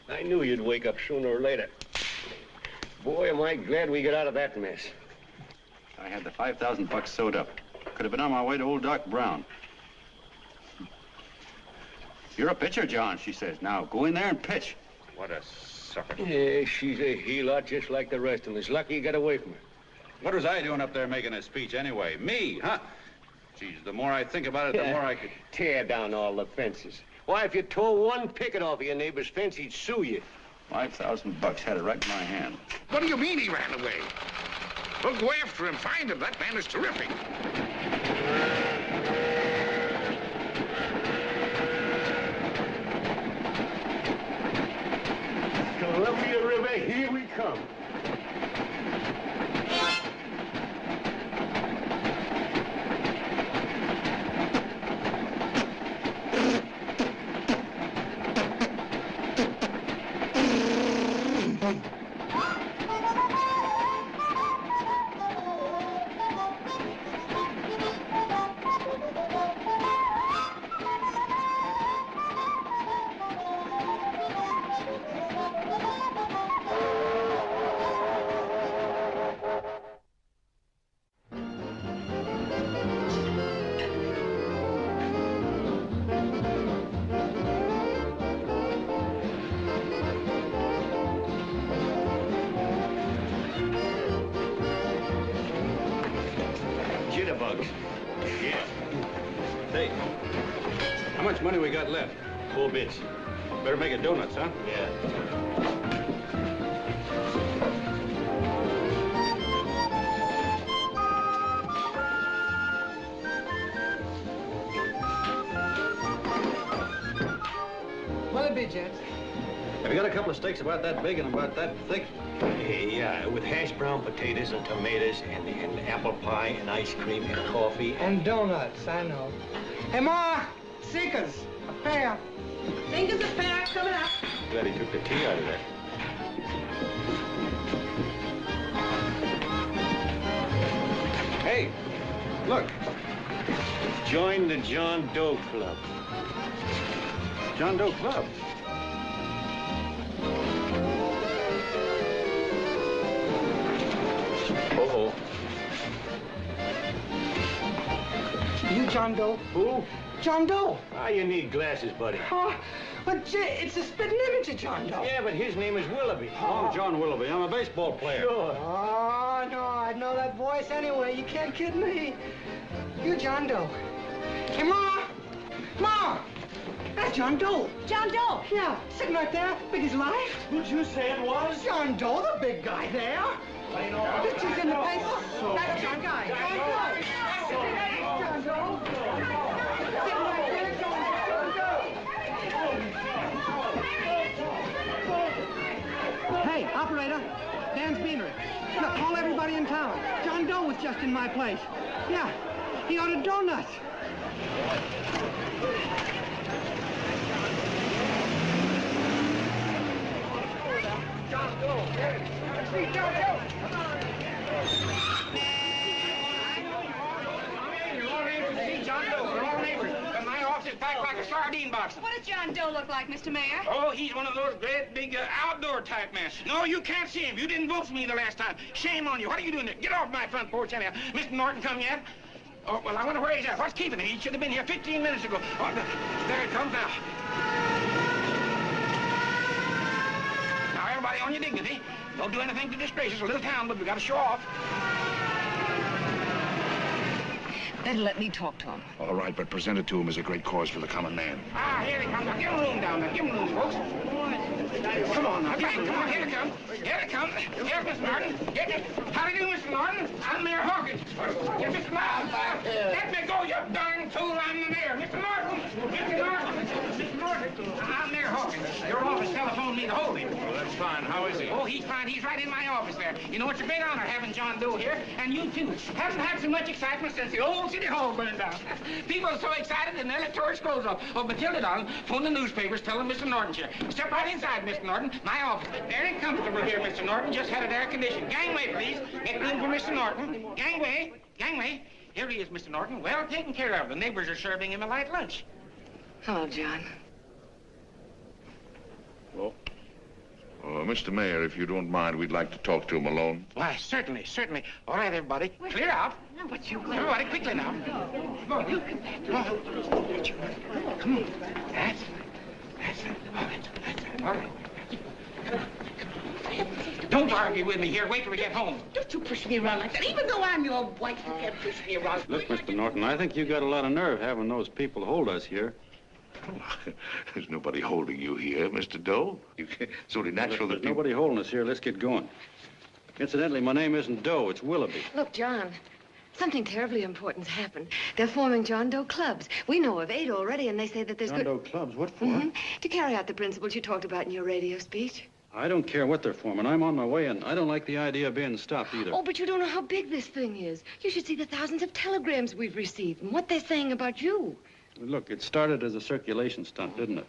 I knew you'd wake up sooner or later. Boy, am I glad we got out of that mess. I had the 5,000 bucks sewed up. Could have been on my way to old Doc Brown. You're a pitcher, John, she says. Now, go in there and pitch. What a sucker. Yeah, she's a he-lot just like the rest of us. Lucky you got away from her. What was I doing up there making a speech anyway? Me, huh? Geez, the more I think about it, the more I could... Tear down all the fences. Why, if you tore one picket off of your neighbor's fence, he'd sue you. 5,000 bucks, had it right in my hand. What do you mean he ran away? Well, go after him, find him. That man is terrific. Columbia River, here we come. Jitterbugs. Yeah. Hey, how much money we got left? 4 bits. Better make it donuts, huh? Yeah. What'll it be, gents? Have you got a couple of steaks about that big and about that thick? Yeah, with hash brown potatoes and tomatoes and apple pie and ice cream and coffee. And donuts, I know. Hey, Ma, Seekers, a pair. Fingers a pair coming up. Glad he took the tea out of that. Hey, look. Join the John Doe Club. John Doe Club? Uh-oh. You John Doe? Who? John Doe. Why you need glasses, buddy? Oh, but it's a spitting image of John Doe. Yeah, but his name is Willoughby. I'm John Willoughby. I'm a baseball player. Sure. Oh, no, I'd know that voice anyway. You can't kid me. You John Doe. Hey, Ma! Ma! That's John Doe. John Doe? Yeah, sitting right there, big as life. Who'd you say it was? John Doe, the big guy there. I know. Picture's in the paper. That's John Guy. John Doe. John Doe. Sitting right there, John Doe. Hey, operator. Dan's Beanery. Look, call everybody in town. John Doe was just in my place. Yeah, he ordered donuts. John Doe. See John Doe. John Doe, we're all neighbors. And my office is packed like a sardine box. What does John Doe look like, Mr. Mayor? Oh, he's one of those great big outdoor type men. No, you can't see him. You didn't vote for me the last time. Shame on you. What are you doing there? Get off my front porch anyhow. Mr. Norton come yet? Oh, well, I wonder where he's at. What's keeping him? He should have been here 15 minutes ago. Oh, there it comes now. Now, everybody on your dignity. Don't do anything to disgrace us. A little town, but we got to show off. Better let me talk to him. All right, but present it to him as a great cause for the common man. Ah, here he comes. Now, give him room down there. Give him room, folks. Come on now. Come on, here it comes. Here it comes. Here's Mr. Norton. How do you do, Mr. Norton? I'm Mayor Hawkins. Here's Mr. Miles. Let me go, you darn fool. I'm the mayor. Mr. Norton. Mr. Norton. Mr. Norton. I'm Mayor Hawkins. Your office telephoned me to hold him. Well, that's fine. How is he? Oh, he's fine. He's right in my office there. You know, it's a big honor having John Doe here, and you too. Haven't had so much excitement since the old City Hall burned down. People are so excited they nearly tore his clothes off. Oh, Matilda, darling, phone the newspapers, tell them Mr. Norton's here. Step right inside, Mr. Norton. My office. Very comfortable here, Mr. Norton. Just had it air conditioned. Gangway, please. Get room for Mr. Norton. Gangway. Gangway. Here he is, Mr. Norton. Well taken care of. The neighbors are serving him a light lunch. Hello, John. Well? Mr. Mayor, if you don't mind, we'd like to talk to him alone. Why, certainly, certainly. All right, everybody. Clear out. Everybody, quickly now. Come on. Come on. Come on. That's it. That's it. All right. Don't argue with me here. Wait till we get home. Don't you push me around like that. Even though I'm your wife, you can't push me around. Look, Mr. Norton, I think you got a lot of nerve having those people hold us here. There's nobody holding you here, Mr. Doe. It's only natural that There's nobody holding us here. Let's get going. Incidentally, my name isn't Doe. It's Willoughby. Look, John, something terribly important's happened. They're forming John Doe clubs. We know of 8 already, and they say that there's John Doe clubs? What for? To carry out the principles you talked about in your radio speech. I don't care what they're forming. I'm on my way, and I don't like the idea of being stopped either. Oh, but you don't know how big this thing is. You should see the thousands of telegrams we've received and what they're saying about you. Look, it started as a circulation stunt, didn't it?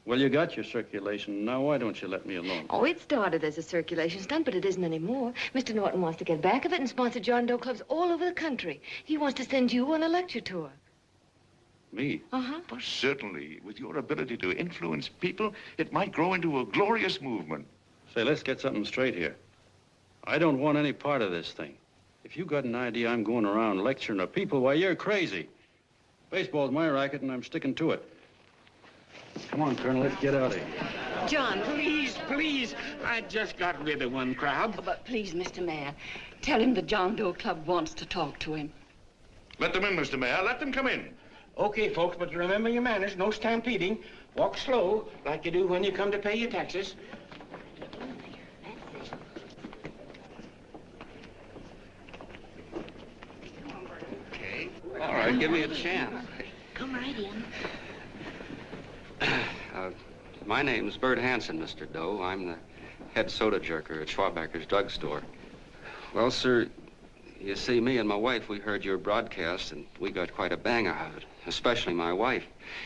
Well, you got your circulation. Now, why don't you let me alone? Oh, it started as a circulation stunt, but it isn't anymore. Mr. Norton wants to get back of it and sponsor John Doe clubs all over the country. He wants to send you on a lecture tour. Me? Uh-huh. Well, certainly, with your ability to influence people, it might grow into a glorious movement. Say, let's get something straight here. I don't want any part of this thing. If you got an idea I'm going around lecturing to people, why, you're crazy. Baseball's my racket, and I'm sticking to it. Come on, Colonel, let's get out of here. John, please, please. I just got rid of one crowd. Oh, but please, Mr. Mayor, tell him the John Doe Club wants to talk to him. Let them in, Mr. Mayor. Let them come in. Okay, folks, but remember your manners. No stampeding. Walk slow, like you do when you come to pay your taxes. Okay. All right, give me a chance. Come right in. My name's Bert Hansen, Mr. Doe. I'm the head soda jerker at Schwabacker's drugstore. Well, sir, you see, me and my wife, we heard your broadcast, and we got quite a bang out of it, especially my wife.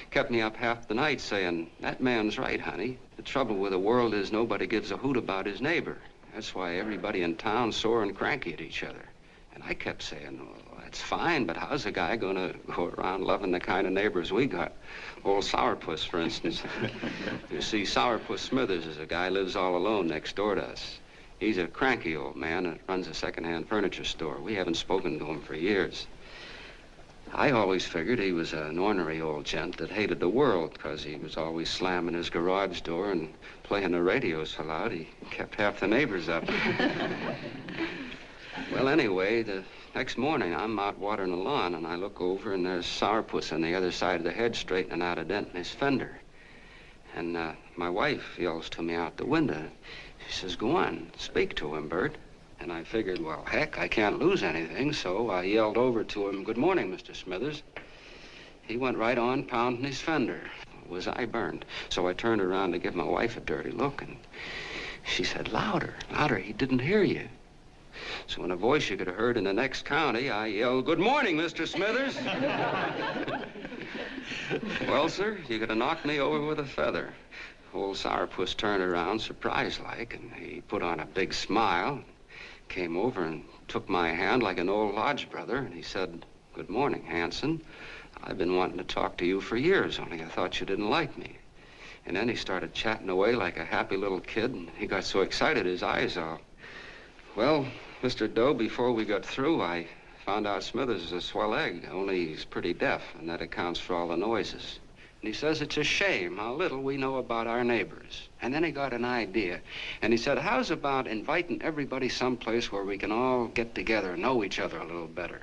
Kept me up half the night saying, that man's right, honey. The trouble with the world is nobody gives a hoot about his neighbor. That's why everybody in town's sore and cranky at each other. And I kept saying, well, that's fine, but how's a guy going to go around loving the kind of neighbors we got? Old Sourpuss, for instance. You see, Sourpuss Smithers is a guy who lives all alone next door to us. He's a cranky old man and runs a second-hand furniture store. We haven't spoken to him for years. I always figured he was an ornery old gent that hated the world because he was always slamming his garage door and playing the radio so loud he kept half the neighbors up. Well, anyway, the next morning I'm out watering the lawn and I look over and there's Sourpuss on the other side of the hedge straightening out a dent in his fender. And my wife yells to me out the window. She says, "Go on, speak to him, Bert." And I figured, well, heck, I can't lose anything, so I yelled over to him, "Good morning, Mr. Smithers." He went right on pounding his fender. Was I burned? So I turned around to give my wife a dirty look, and she said, "Louder, louder, he didn't hear you." So in a voice you could have heard in the next county, I yelled, "Good morning, Mr. Smithers." Well, sir, you could have knocked me over with a feather. Old Sourpuss turned around, surprised-like, and he put on a big smile, came over and took my hand like an old lodge brother, and he said, "Good morning, Hanson. I've been wanting to talk to you for years, only I thought you didn't like me." And then he started chatting away like a happy little kid, and he got so excited his eyes all... Well, Mr. Doe, before we got through, I found out Smithers is a swell egg, only he's pretty deaf, and that accounts for all the noises. And he says it's a shame how little we know about our neighbors. And then he got an idea, and he said, "How's about inviting everybody someplace where we can all get together and know each other a little better?"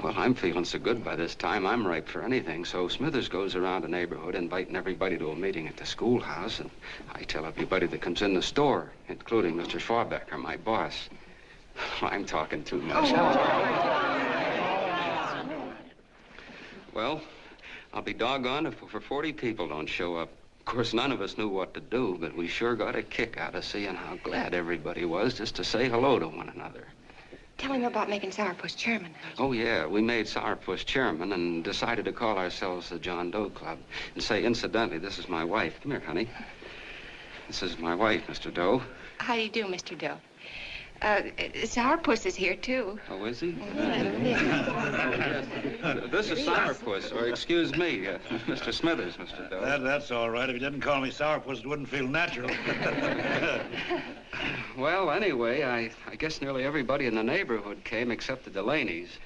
Well, I'm feeling so good by this time, I'm ripe for anything. So Smithers goes around the neighborhood inviting everybody to a meeting at the schoolhouse, and I tell everybody that comes in the store, including Mr. Schwarbecker, my boss. I'm talking too much. Well, I'll be doggone if over 40 people don't show up. Of course, none of us knew what to do, but we sure got a kick out of seeing how glad everybody was just to say hello to one another. Tell him about making Sourpuss chairman. Oh, yeah, we made Sourpuss chairman and decided to call ourselves the John Doe Club. And say, incidentally, this is my wife. Come here, honey. This is my wife, Mr. Doe. How do you do, Mr. Doe? Sourpuss is here, too. Oh, is he? This is Sourpuss, or excuse me, Mr. Smithers, Mr. Doe. That's all right. If you didn't call me Sourpuss, it wouldn't feel natural. Well, anyway, I guess nearly everybody in the neighborhood came except the Delaney's.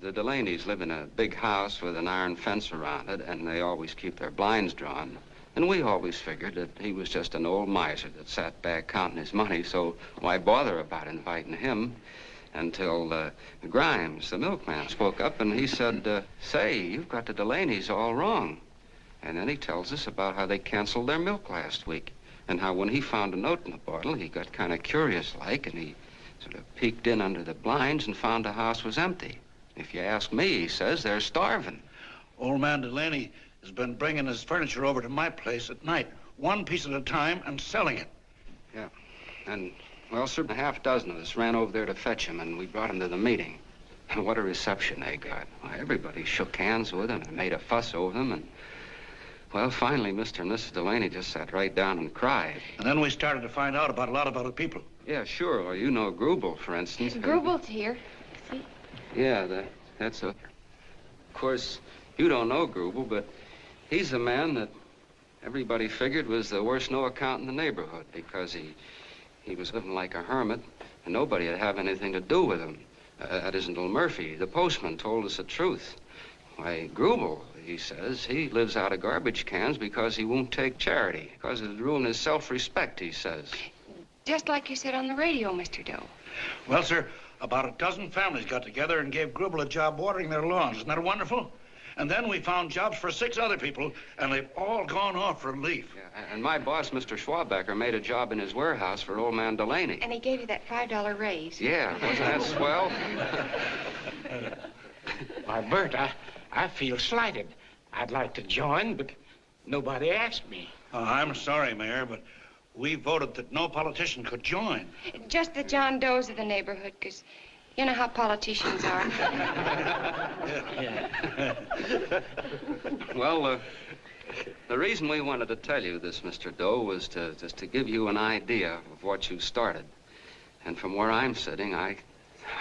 The Delaney's live in a big house with an iron fence around it, and they always keep their blinds drawn. And we always figured that he was just an old miser that sat back counting his money, so why bother about inviting him? Until Grimes, the milkman, spoke up, and he said, "Say, you've got the Delaney's all wrong." And then he tells us about how they canceled their milk last week, and how when he found a note in the bottle, he got kind of curious-like, and he sort of peeked in under the blinds and found the house was empty. If you ask me, he says, they're starving. Old man Delaney has been bringing his furniture over to my place at night, one piece at a time, and selling it. Yeah. And, well, sir, a half dozen of us ran over there to fetch him, and we brought him to the meeting. And what a reception they got. Why, everybody shook hands with him and made a fuss over them, and, well, finally, Mr. and Mrs. Delaney just sat right down and cried. And then we started to find out about a lot of other people. Yeah, sure. Well, you know Grubel, for instance. Grubel's here. See? Yeah, that's a... Of course, you don't know Grubel, but he's the man that everybody figured was the worst no-account in the neighborhood because he was living like a hermit, and nobody would have anything to do with him. That isn't little Murphy. The postman told us the truth. Why, Grubel, he says, he lives out of garbage cans because he won't take charity, because it'd ruin his self-respect, he says. Just like you said on the radio, Mr. Doe. Well, sir, about a dozen families got together and gave Grubel a job watering their lawns. Isn't that wonderful? And then we found jobs for 6 other people, and they've all gone off for relief. Yeah, and my boss, Mr. Schwarbecker, made a job in his warehouse for old man Delaney. And he gave you that $5 raise. Yeah, wasn't that swell? Why, Bert, I feel slighted. I'd like to join, but nobody asked me. I'm sorry, Mayor, but we voted that no politician could join. Just the John Does of the neighborhood, because you know how politicians are. Well, the reason we wanted to tell you this, Mr. Doe, was just to give you an idea of what you started. And from where I'm sitting, I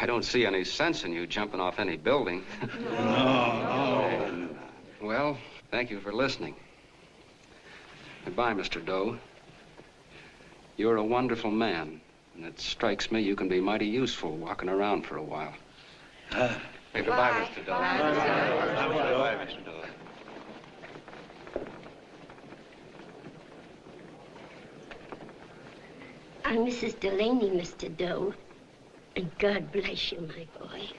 don't see any sense in you jumping off any building. No. And, well, thank you for listening. Goodbye, Mr. Doe. You're a wonderful man, and it strikes me you can be mighty useful walking around for a while. Hey, goodbye, Mr. Doe. Goodbye, Mr. Doe. I'm Mrs. Delaney, Mr. Doe. And God bless you, my boy.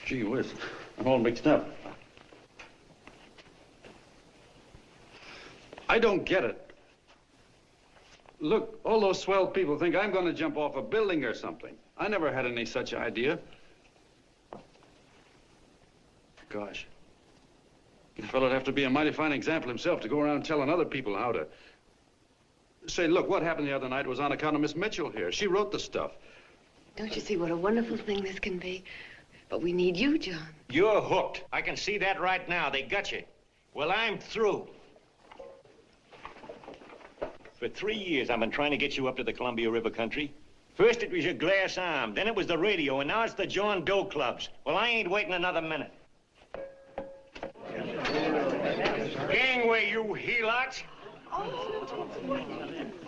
Gee whiz, I'm all mixed up. I don't get it. Look, all those swell people think I'm going to jump off a building or something. I never had any such idea. Gosh. The fellow'd have to be a mighty fine example himself to go around telling other people how to... Say, look, what happened the other night was on account of Miss Mitchell here. She wrote the stuff. Don't you see what a wonderful thing this can be? But we need you, John. You're hooked. I can see that right now. They got you. Well, I'm through. For 3 years, I've been trying to get you up to the Columbia River country. First, it was your glass arm. Then it was the radio. And now it's the John Doe clubs. Well, I ain't waiting another minute. Gangway, you helots.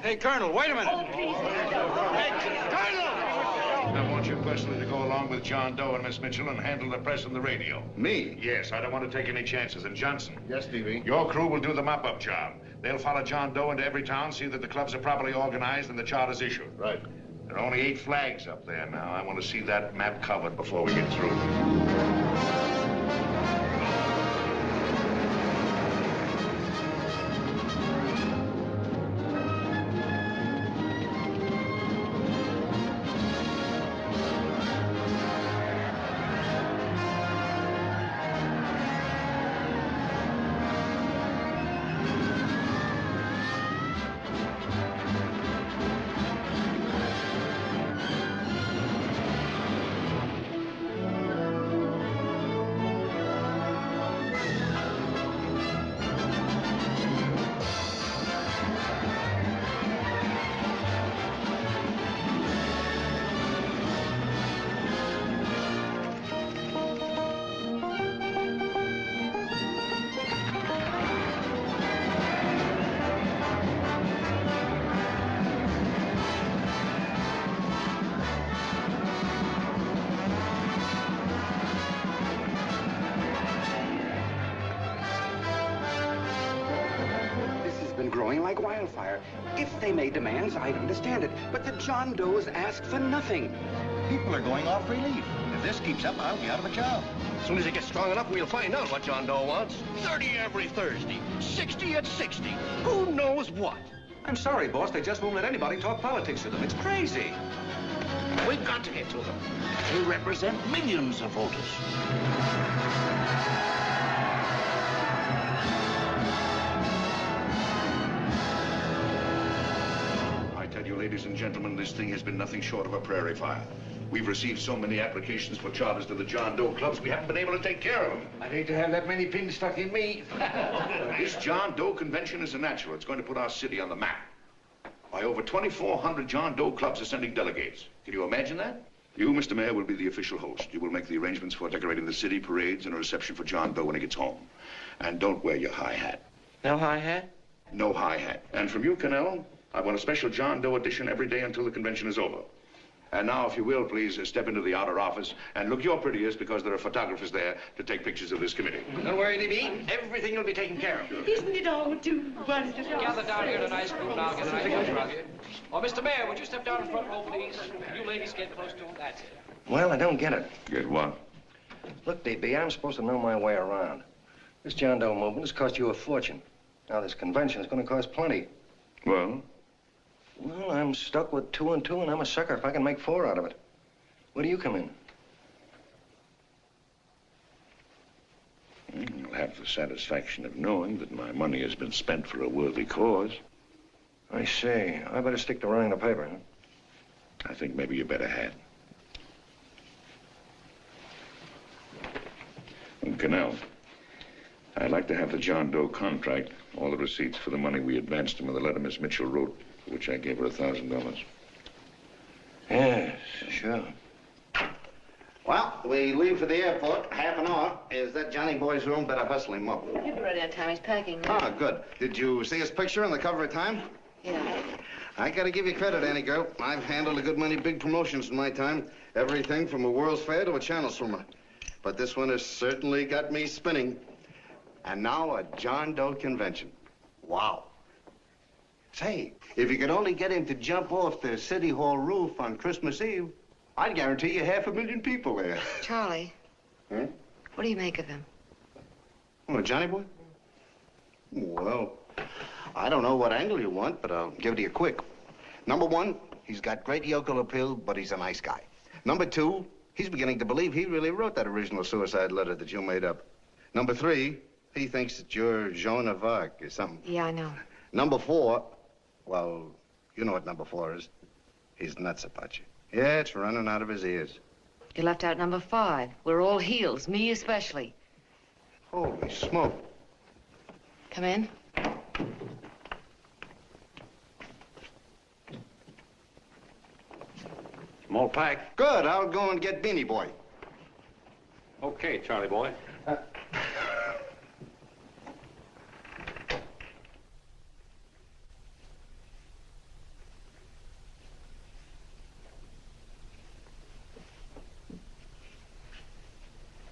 Hey, Colonel, wait a minute. Hey, Colonel! I want you personally to go along with John Doe and Miss Mitchell and handle the press and the radio. Me? Yes, I don't want to take any chances. And Johnson. Yes, Stevie? Your crew will do the mop-up job. They'll follow John Doe into every town, see that the clubs are properly organized and the charters issued. Right. There are only 8 flags up there now. I want to see that map covered before we get through. Growing like wildfire. If they made demands, I'd understand it. But the John Does ask for nothing. People are going off relief. If this keeps up, I'll be out of a job. As soon as it gets strong enough, we'll find out what John Doe wants. 30 every Thursday, 60 at 60. Who knows what? I'm sorry, boss. They just won't let anybody talk politics to them. It's crazy. We've got to get to them. They represent millions of voters. Ladies and gentlemen, this thing has been nothing short of a prairie fire. We've received so many applications for charters to the John Doe clubs, we haven't been able to take care of them. I'd hate to have that many pins stuck in me. This John Doe convention is a natural. It's going to put our city on the map. Why, over 2,400 John Doe clubs are sending delegates. Can you imagine that? You, Mr. Mayor, will be the official host. You will make the arrangements for decorating the city, parades, and a reception for John Doe when he gets home. And don't wear your high hat. No high hat? No high hat. And from you, Cannell, I want a special John Doe edition every day until the convention is over. And now, if you will, please step into the outer office and look your prettiest because there are photographers there to take pictures of this committee. Don't worry, D.B. Everything will be taken care of. Isn't it all too wonderful? Gather down here in a nice group and I'll get a nice picture of you. Oh, Mr. Mayor, would you step down in front row, please? You ladies get close to him. That's it. Well, I don't get it. Get what? Look, D.B., I'm supposed to know my way around. This John Doe movement has cost you a fortune. Now, this convention is going to cost plenty. Well? Well, I'm stuck with 2 and 2, and I'm a sucker if I can make 4 out of it. Where do you come in? You'll have the satisfaction of knowing that my money has been spent for a worthy cause. I see. I better stick to running the paper, huh? I think maybe you better had. And Canal, I'd like to have the John Doe contract, all the receipts for the money we advanced him with the letter Miss Mitchell wrote, for which I gave her $1,000. Yes, sure. Well, we leave for the airport, half an hour. Is that Johnny boy's room? Better hustle him up. He'll be ready on time. He's packing now. Ah, good. Did you see his picture on the cover of Time? Yeah. I gotta give you credit, Annie girl. I've handled a good many big promotions in my time. Everything from a World's Fair to a channel swimmer. But this one has certainly got me spinning. And now a John Doe convention. Wow. Say, if you could only get him to jump off the City Hall roof on Christmas Eve, I'd guarantee you 500,000 people there. Charlie. Huh? What do you make of him? Oh, Johnny boy? Well, I don't know what angle you want, but I'll give it to you quick. Number one, he's got great yokel appeal, but he's a nice guy. Number two, he's beginning to believe he really wrote that original suicide letter that you made up. Number three, he thinks that you're Joan of Arc or something. Yeah, I know. Number four, well, you know what number four is. He's nuts about you. Yeah, it's running out of his ears. You left out number 5. We're all heels, me especially. Holy smoke. Come in. Small pack. Good, I'll go and get Beanie Boy. Okay, Charlie boy.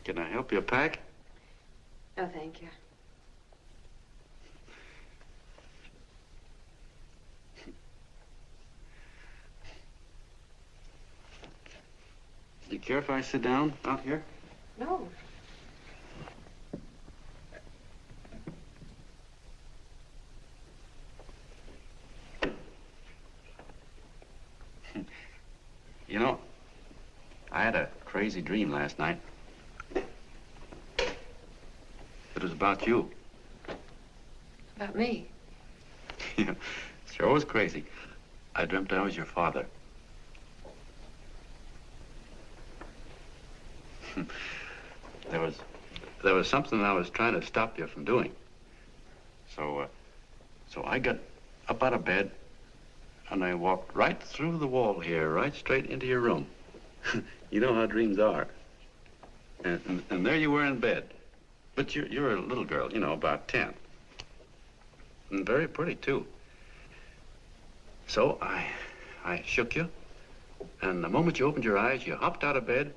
Can I help you pack? No, thank you. Do you care if I sit down out here? No. You know, I had a crazy dream last night. It was about you. About me? Yeah, sure was crazy. I dreamt I was your father. There was something I was trying to stop you from doing. So I got up out of bed and I walked right through the wall here, right straight into your room. You know how dreams are. And there you were in bed. But you're a little girl, you know, about 10. And very pretty, too. So I shook you, and the moment you opened your eyes, you hopped out of bed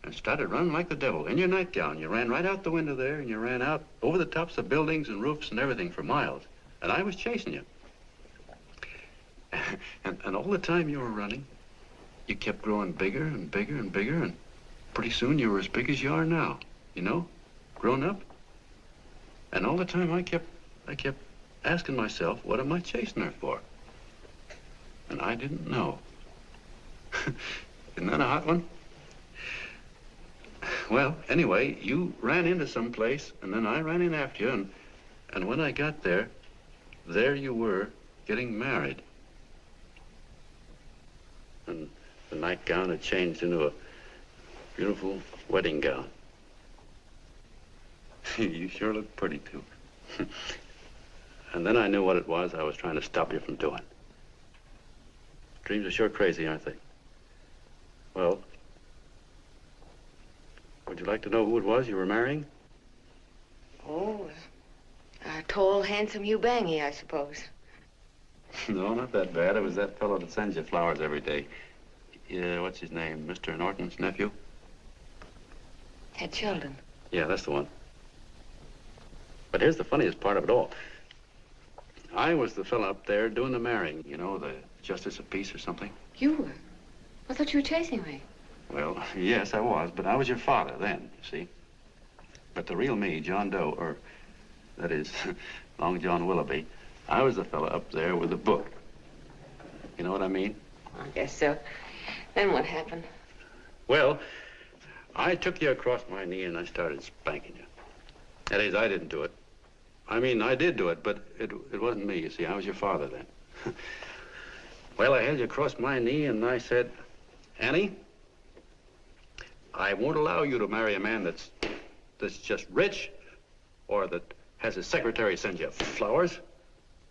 and started running like the devil in your nightgown. You ran right out the window there, and you ran out over the tops of buildings and roofs and everything for miles. And I was chasing you. And all the time you were running, you kept growing bigger and bigger and bigger, and pretty soon you were as big as you are now, you know? Grown up. And all the time I kept asking myself, what am I chasing her for? And I didn't know. Isn't that a hot one? Well, anyway, you ran into some place, and then I ran in after you, and when I got there you were getting married. And the nightgown had changed into a beautiful wedding gown. You sure look pretty, too. And then I knew what it was I was trying to stop you from doing. Dreams are sure crazy, aren't they? Well, would you like to know who it was you were marrying? Oh, a tall, handsome Ubangi, I suppose. No, not that bad. It was that fellow that sends you flowers every day. What's his name? Mr. Norton's nephew? Had children. Yeah, that's the one. But here's the funniest part of it all. I was the fella up there doing the marrying, you know, the justice of peace or something. You were? I thought you were chasing me. Well, yes, I was, but I was your father then, you see. But the real me, John Doe, or that is, Long John Willoughby, I was the fella up there with the book. You know what I mean? I guess so. Then what happened? Well, I took you across my knee and I started spanking you. That is, I didn't do it. I mean, I did do it, but it wasn't me, you see. I was your father then. Well, I held you across my knee and I said, Annie, I won't allow you to marry a man that's just rich or that has his secretary send you flowers.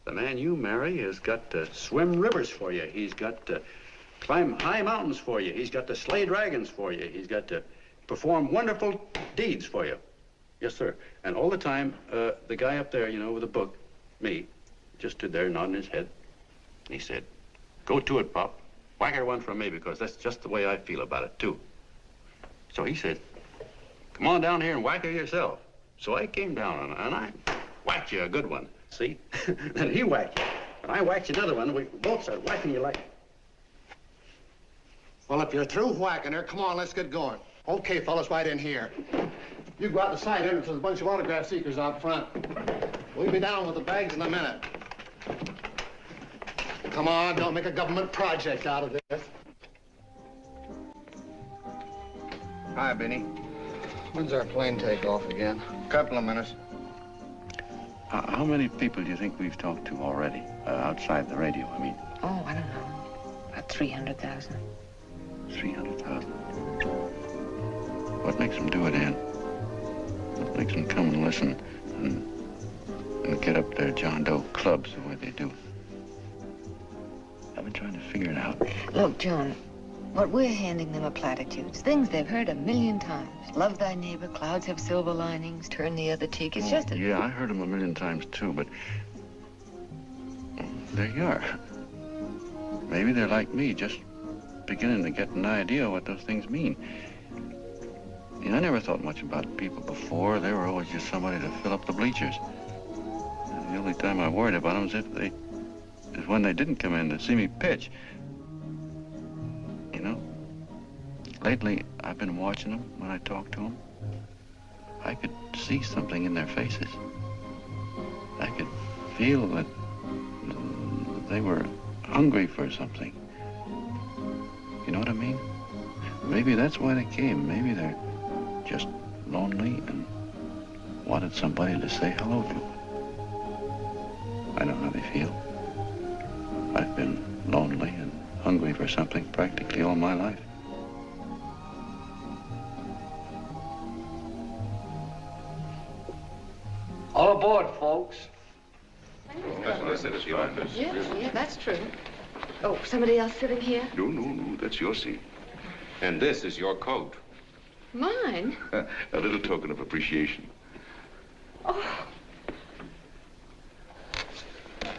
The man you marry has got to swim rivers for you. He's got to climb high mountains for you. He's got to slay dragons for you. He's got to perform wonderful deeds for you. Yes, sir. And all the time, the guy up there, you know, with the book, me, just stood there nodding his head. He said, go to it, Pop. Whack her one from me, because that's just the way I feel about it, too. So he said, come on down here and whack her yourself. So I came down and I whacked you a good one. See? Then he whacked you. And I whacked you another one. We both started whacking you like... Well, if you're through whacking her, come on, let's get going. Okay, fellas, right in here. You go out the side entrance. There's a bunch of autograph seekers out front. We'll be down with the bags in a minute. Come on, don't make a government project out of this. Hi, Benny. When's our plane take off again? Couple of minutes. How many people do you think we've talked to already, outside the radio, I mean? Oh, I don't know. About 300,000. 300,000. What makes them do it, Ann? What makes them come and listen and get up their John Doe clubs the way they do? I've been trying to figure it out. Look, John, what we're handing them are platitudes, things they've heard 1,000,000 times. Love thy neighbor, clouds have silver linings, turn the other cheek. It's just a... Yeah, I heard them 1,000,000 times, too, but there you are. Maybe they're like me, just beginning to get an idea what those things mean. You know, I never thought much about people before. They were always just somebody to fill up the bleachers. And the only time I worried about them is when they didn't come in to see me pitch. You know, lately I've been watching them when I talk to them. I could see something in their faces. I could feel that they were hungry for something. You know what I mean? Maybe that's why they came. Maybe they're just lonely and wanted somebody to say hello to. I know how they feel. I've been lonely and hungry for something practically all my life. All aboard, folks. That's what I said, it's fine. Yeah, that's true. Oh, somebody else sitting here? No, that's your seat. And this is your coat. Mine? A little token of appreciation.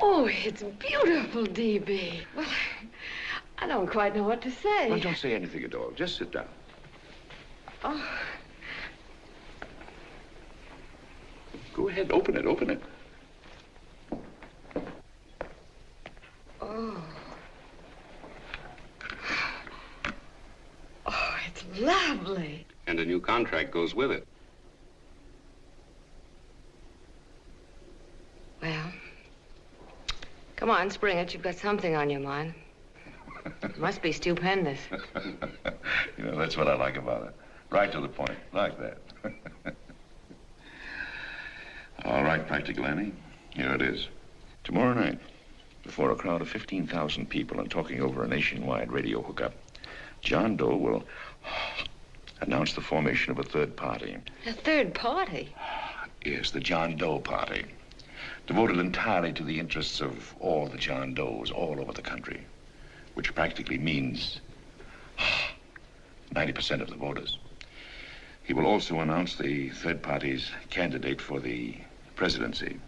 Oh, it's beautiful, D.B. Well, I don't quite know what to say. Well, don't say anything at all. Just sit down. Oh. Go ahead, open it. Oh. Oh, it's lovely. And a new contract goes with it. Well, come on, spring it. You've got something on your mind. It must be stupendous. You know, that's what I like about it. Right to the point, like that. All right, Practical Annie. Here it is. Tomorrow night, before a crowd of 15,000 people and talking over a nationwide radio hookup, John Doe will announce the formation of a third party. A third party? Yes, the John Doe Party. Devoted entirely to the interests of all the John Does all over the country, which practically means 90% of the voters. He will also announce the third party's candidate for the presidency.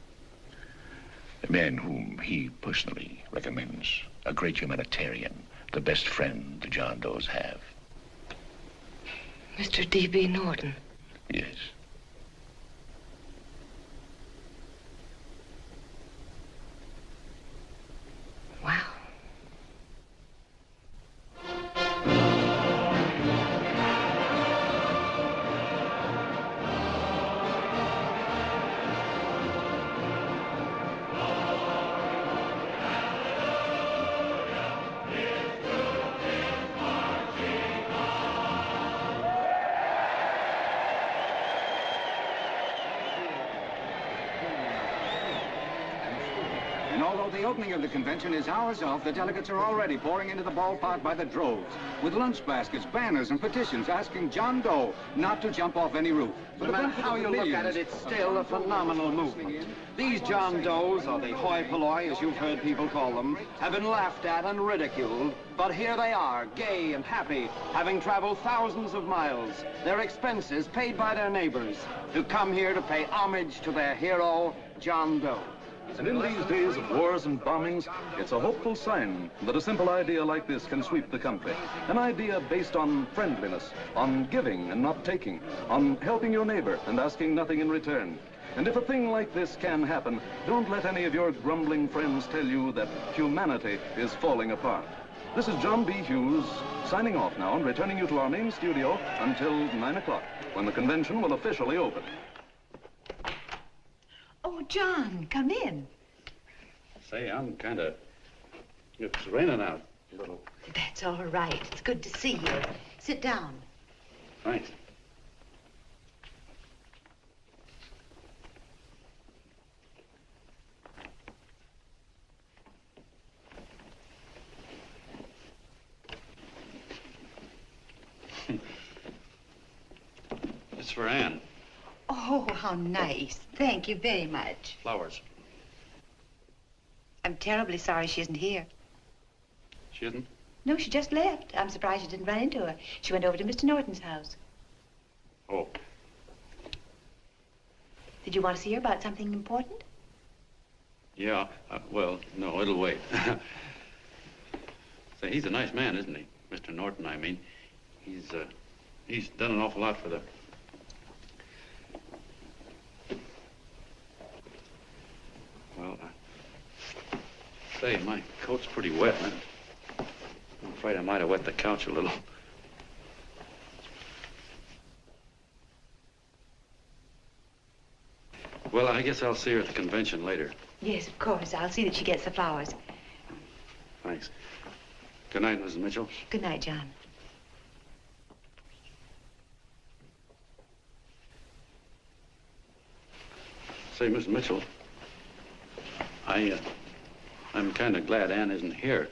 A man whom he personally recommends, a great humanitarian, the best friend the John Does have. Mr. D.B. Norton. Yes. Wow. although the opening of the convention is hours off, the delegates are already pouring into the ballpark by the droves, with lunch baskets, banners, and petitions asking John Doe not to jump off any roof. No matter how you look at it, it's still a phenomenal movement. These John Does, or the hoi polloi, as you've heard people call them, have been laughed at and ridiculed, but here they are, gay and happy, having traveled thousands of miles, their expenses paid by their neighbors, to come here to pay homage to their hero, John Doe. And in these days of wars and bombings, it's a hopeful sign that a simple idea like this can sweep the country. An idea based on friendliness, on giving and not taking, on helping your neighbor and asking nothing in return. And if a thing like this can happen, don't let any of your grumbling friends tell you that humanity is falling apart. This is John B. Hughes, signing off now and returning you to our main studio until 9 o'clock, when the convention will officially open. Oh, John, come in. Say, I'm kind of... It's raining out a little. That's all right. It's good to see you. Sit down. Thanks. It's for Anne. Oh, how nice. Thank you very much. Flowers. I'm terribly sorry she isn't here. She isn't? No, she just left. I'm surprised you didn't run into her. She went over to Mr. Norton's house. Oh. Did you want to see her about something important? Yeah, well, no, it'll wait. Say, he's a nice man, isn't he? Mr. Norton, I mean. He's done an awful lot for the... Well, say, my coat's pretty wet. I'm afraid I might have wet the couch a little. Well, I guess I'll see her at the convention later. Yes, of course. I'll see that she gets the flowers. Thanks. Good night, Mrs. Mitchell. Good night, John. Say, Miss Mitchell, I'm kind of glad Anne isn't here.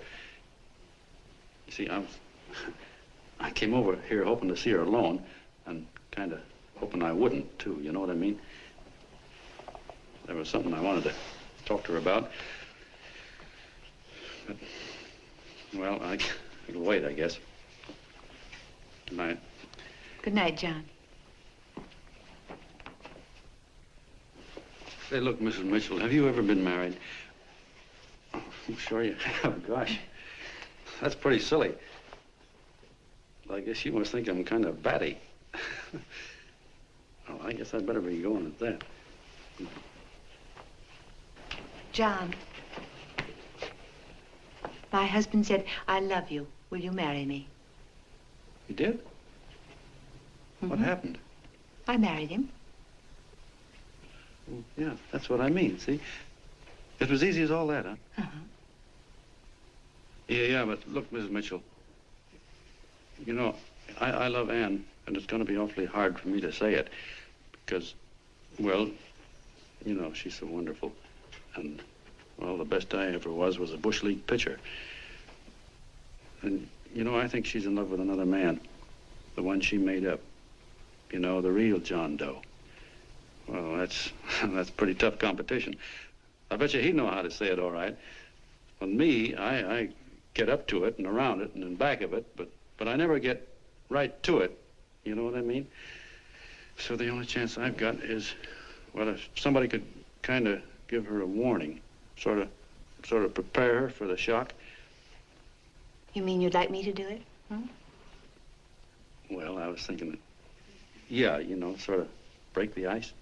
You see, I came over here hoping to see her alone, and kind of hoping I wouldn't, too, you know what I mean? There was something I wanted to talk to her about. But, well, it'll wait, I guess. Good night. Good night, John. Say, look, Mrs. Mitchell, have you ever been married? I'm sure you have. Gosh, that's pretty silly. I guess you must think I'm kind of batty. Well, I guess I'd better be going at that. John, my husband said, I love you. Will you marry me? You did? What happened? I married him. Well, yeah, that's what I mean, see? It was easy as all that, huh? Uh-huh. Yeah, but look, Mrs. Mitchell, you know, I love Anne, and it's going to be awfully hard for me to say it because, well, you know, she's so wonderful. And, well, the best I ever was a Bush League pitcher. And, you know, I think she's in love with another man, the one she made up. You know, the real John Doe. Well, that's pretty tough competition. I bet you he'd know how to say it all right. With me, I get up to it and around it and in back of it, but I never get right to it. You know what I mean? So the only chance I've got is, well, if somebody could kind of give her a warning, sort of prepare her for the shock. You mean you'd like me to do it? Hmm? Well, I was thinking that, yeah, you know, sort of break the ice.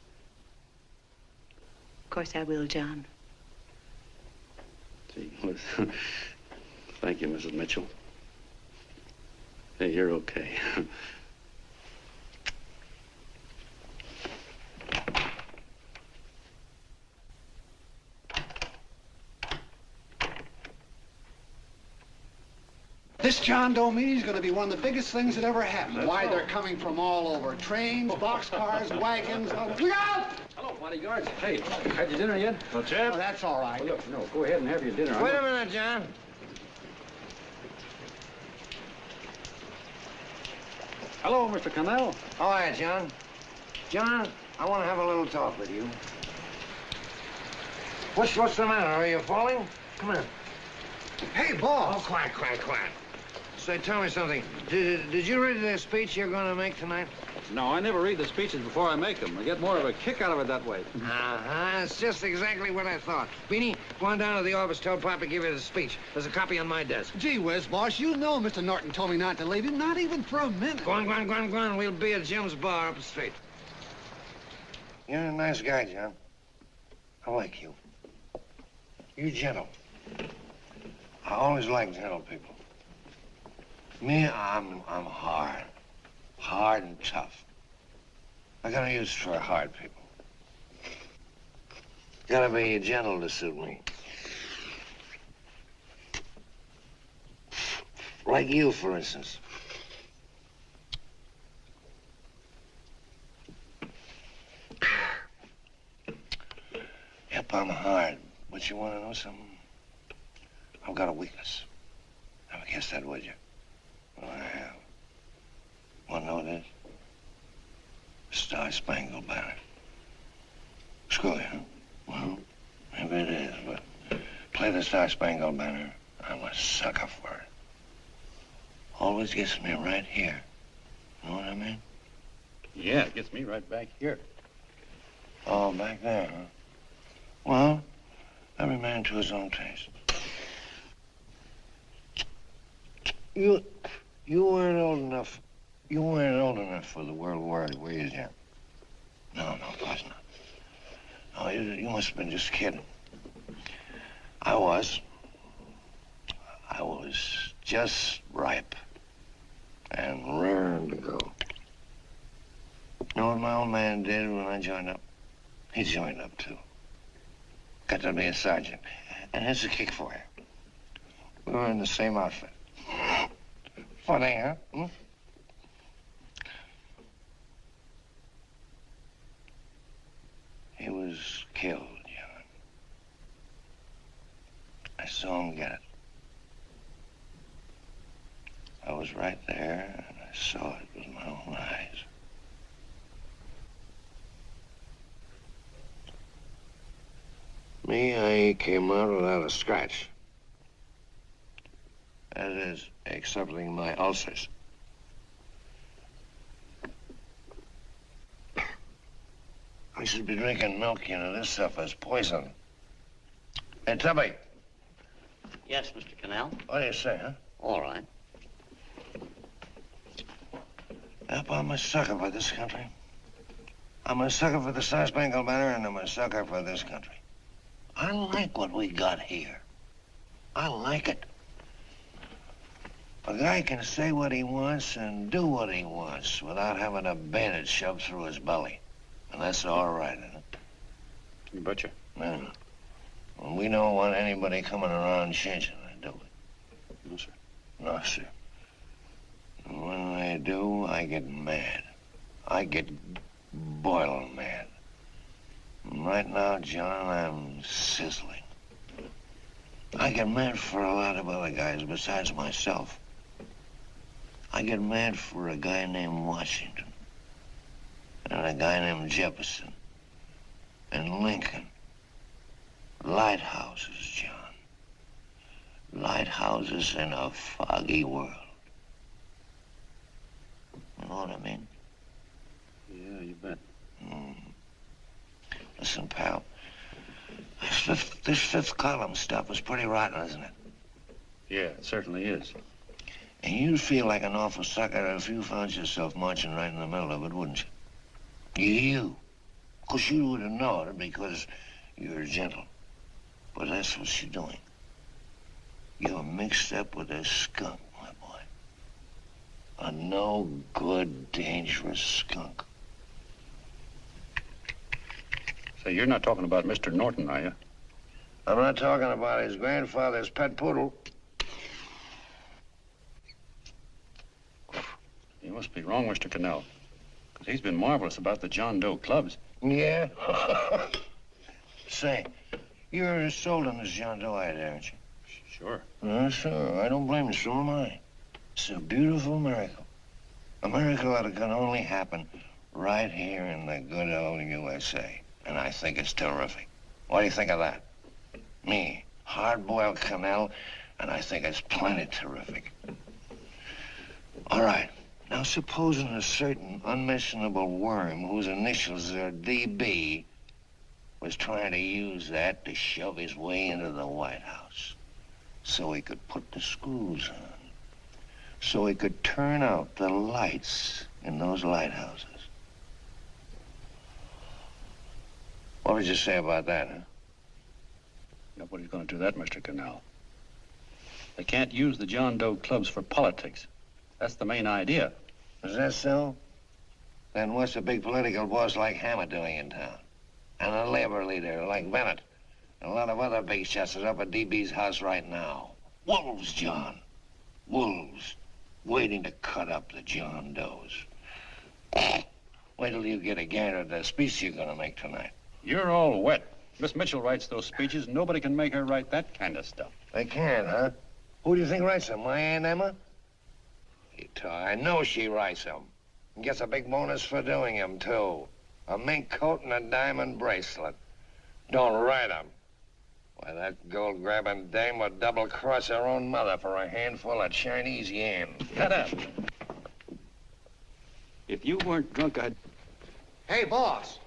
Of course I will, John. Gee whiz. Thank you, Mrs. Mitchell. Hey, you're okay. This John Doe meeting is going to be one of the biggest things that ever happened. Why, they're coming from all over. Trains, boxcars, wagons. Look out! Hello, bodyguards. Hey, had your dinner yet? Not yet. Oh, that's all right. Well, look, no, go ahead and have your dinner. Wait a minute, John. Hello, Mr. Cannell. How are you, John? John, I want to have a little talk with you. What's the matter? Are you falling? Come here. Hey, boss. Oh, quiet. Say, tell me something. Did you read the speech you're going to make tonight? No, I never read the speeches before I make them. I get more of a kick out of it that way. It's just exactly what I thought. Beanie, go on down to the office, tell Pop to give you the speech. There's a copy on my desk. Gee whiz, boss, you know Mr. Norton told me not to leave him, not even for a minute. Go on. We'll be at Jim's bar up the street. You're a nice guy, John. I like you. You're gentle. I always like gentle people. Me, I'm hard. Hard and tough. I got a use for hard people. Gotta be gentle to suit me. Like you, for instance. Yep, I'm hard. But you want to know something? I've got a weakness. Never guess that, would you? Well, I have. Want to know what it is? Star-Spangled Banner. Screw you, huh? Well, maybe it is, but play the Star-Spangled Banner. I'm a sucker for it. Always gets me right here. Know what I mean? Yeah, it gets me right back here. Oh, back there, huh? Well, every man to his own taste. You weren't old enough. You weren't old enough for the World War, were you, Jim? No, of course not. No, you must have been just kidding. I was just ripe and raring to go. You know what my old man did when I joined up? He joined up, too. Got to be a sergeant. And here's a kick for you. We were in the same outfit. Funny, huh? Hmm? He was killed, John. I saw him get it. I was right there, and I saw it with my own eyes. Me, I came out without a scratch. That is, excepting my ulcers. I should be drinking milk, you know. This stuff is poison. Hey, Tubby. Yes, Mr. Cannell? What do you say, huh? All right. Yep, I'm a sucker for this country. I'm a sucker for the Star-Spangled Banner, and I'm a sucker for this country. I like what we got here. I like it. A guy can say what he wants and do what he wants without having a bayonet shoved through his belly. And that's all right, isn't it? You betcha. Yeah. Well, we don't want anybody coming around changing it, do we? No, sir. No, sir. And when they do, I get mad. I get boiling mad. And right now, John, I'm sizzling. I get mad for a lot of other guys besides myself. I get mad for a guy named Washington. And a guy named Jefferson. And Lincoln. Lighthouses, John. Lighthouses in a foggy world. You know what I mean? Yeah, you bet. Listen, pal. This fifth column stuff is pretty rotten, isn't it? Yeah, it certainly is. And you'd feel like an awful sucker if you found yourself marching right in the middle of it, wouldn't you? You. Of course, you would have known it because you're gentle. But that's what you're doing. You're mixed up with a skunk, my boy. A no-good, dangerous skunk. Say, you're not talking about Mr. Norton, are you? I'm not talking about his grandfather's pet poodle. You must be wrong, Mr. Cannell. Because he's been marvelous about the John Doe clubs. Yeah? Say, you're sold on this John Doe idea, aren't you? Sure. Sure. I don't blame you. So am I. It's a beautiful miracle. A miracle that can only happen right here in the good old USA. And I think it's terrific. What do you think of that? Me, hard-boiled Canal, and I think it's plenty terrific. All right. Now, supposing a certain unmentionable worm whose initials are DB was trying to use that to shove his way into the White House so he could put the screws on, so he could turn out the lights in those lighthouses. What would you say about that, huh? Nobody's going to do that, Mr. Canal. They can't use the John Doe clubs for politics. That's the main idea. Is that so? Then what's a big political boss like Hammett doing in town? And a labor leader like Bennett? And a lot of other big shots are up at DB's house right now. Wolves, John. Wolves. Waiting to cut up the John Does. Wait till you get a gander at the speech you're gonna make tonight. You're all wet. Miss Mitchell writes those speeches. Nobody can make her write that kind of stuff. They can't, huh? Who do you think writes them? My Aunt Emma? I know she writes them. And gets a big bonus for doing them, too. A mink coat and a diamond bracelet. Don't write them. Why, that gold-grabbing dame would double-cross her own mother for a handful of Chinese yen. Shut up. If you weren't drunk, I'd... Hey, boss.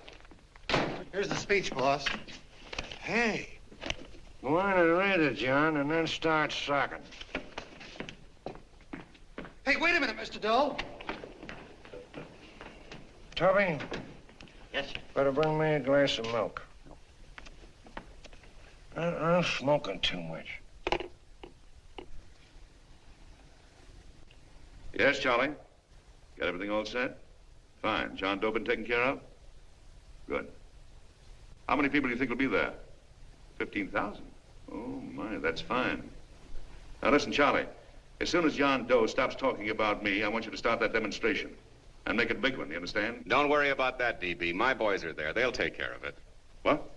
Here's the speech, boss. Hey. Go on and read it, John, and then start sucking. Hey, wait a minute, Mr. Doe. Tubby? Yes, sir. Better bring me a glass of milk. I'm smoking too much. Yes, Charlie? Got everything all set? Fine. John Doe been taken care of? Good. How many people do you think will be there? 15,000? Oh, my, that's fine. Now, listen, Charlie. As soon as John Doe stops talking about me, I want you to start that demonstration. And make it a big one, you understand? Don't worry about that, DB. My boys are there. They'll take care of it. What?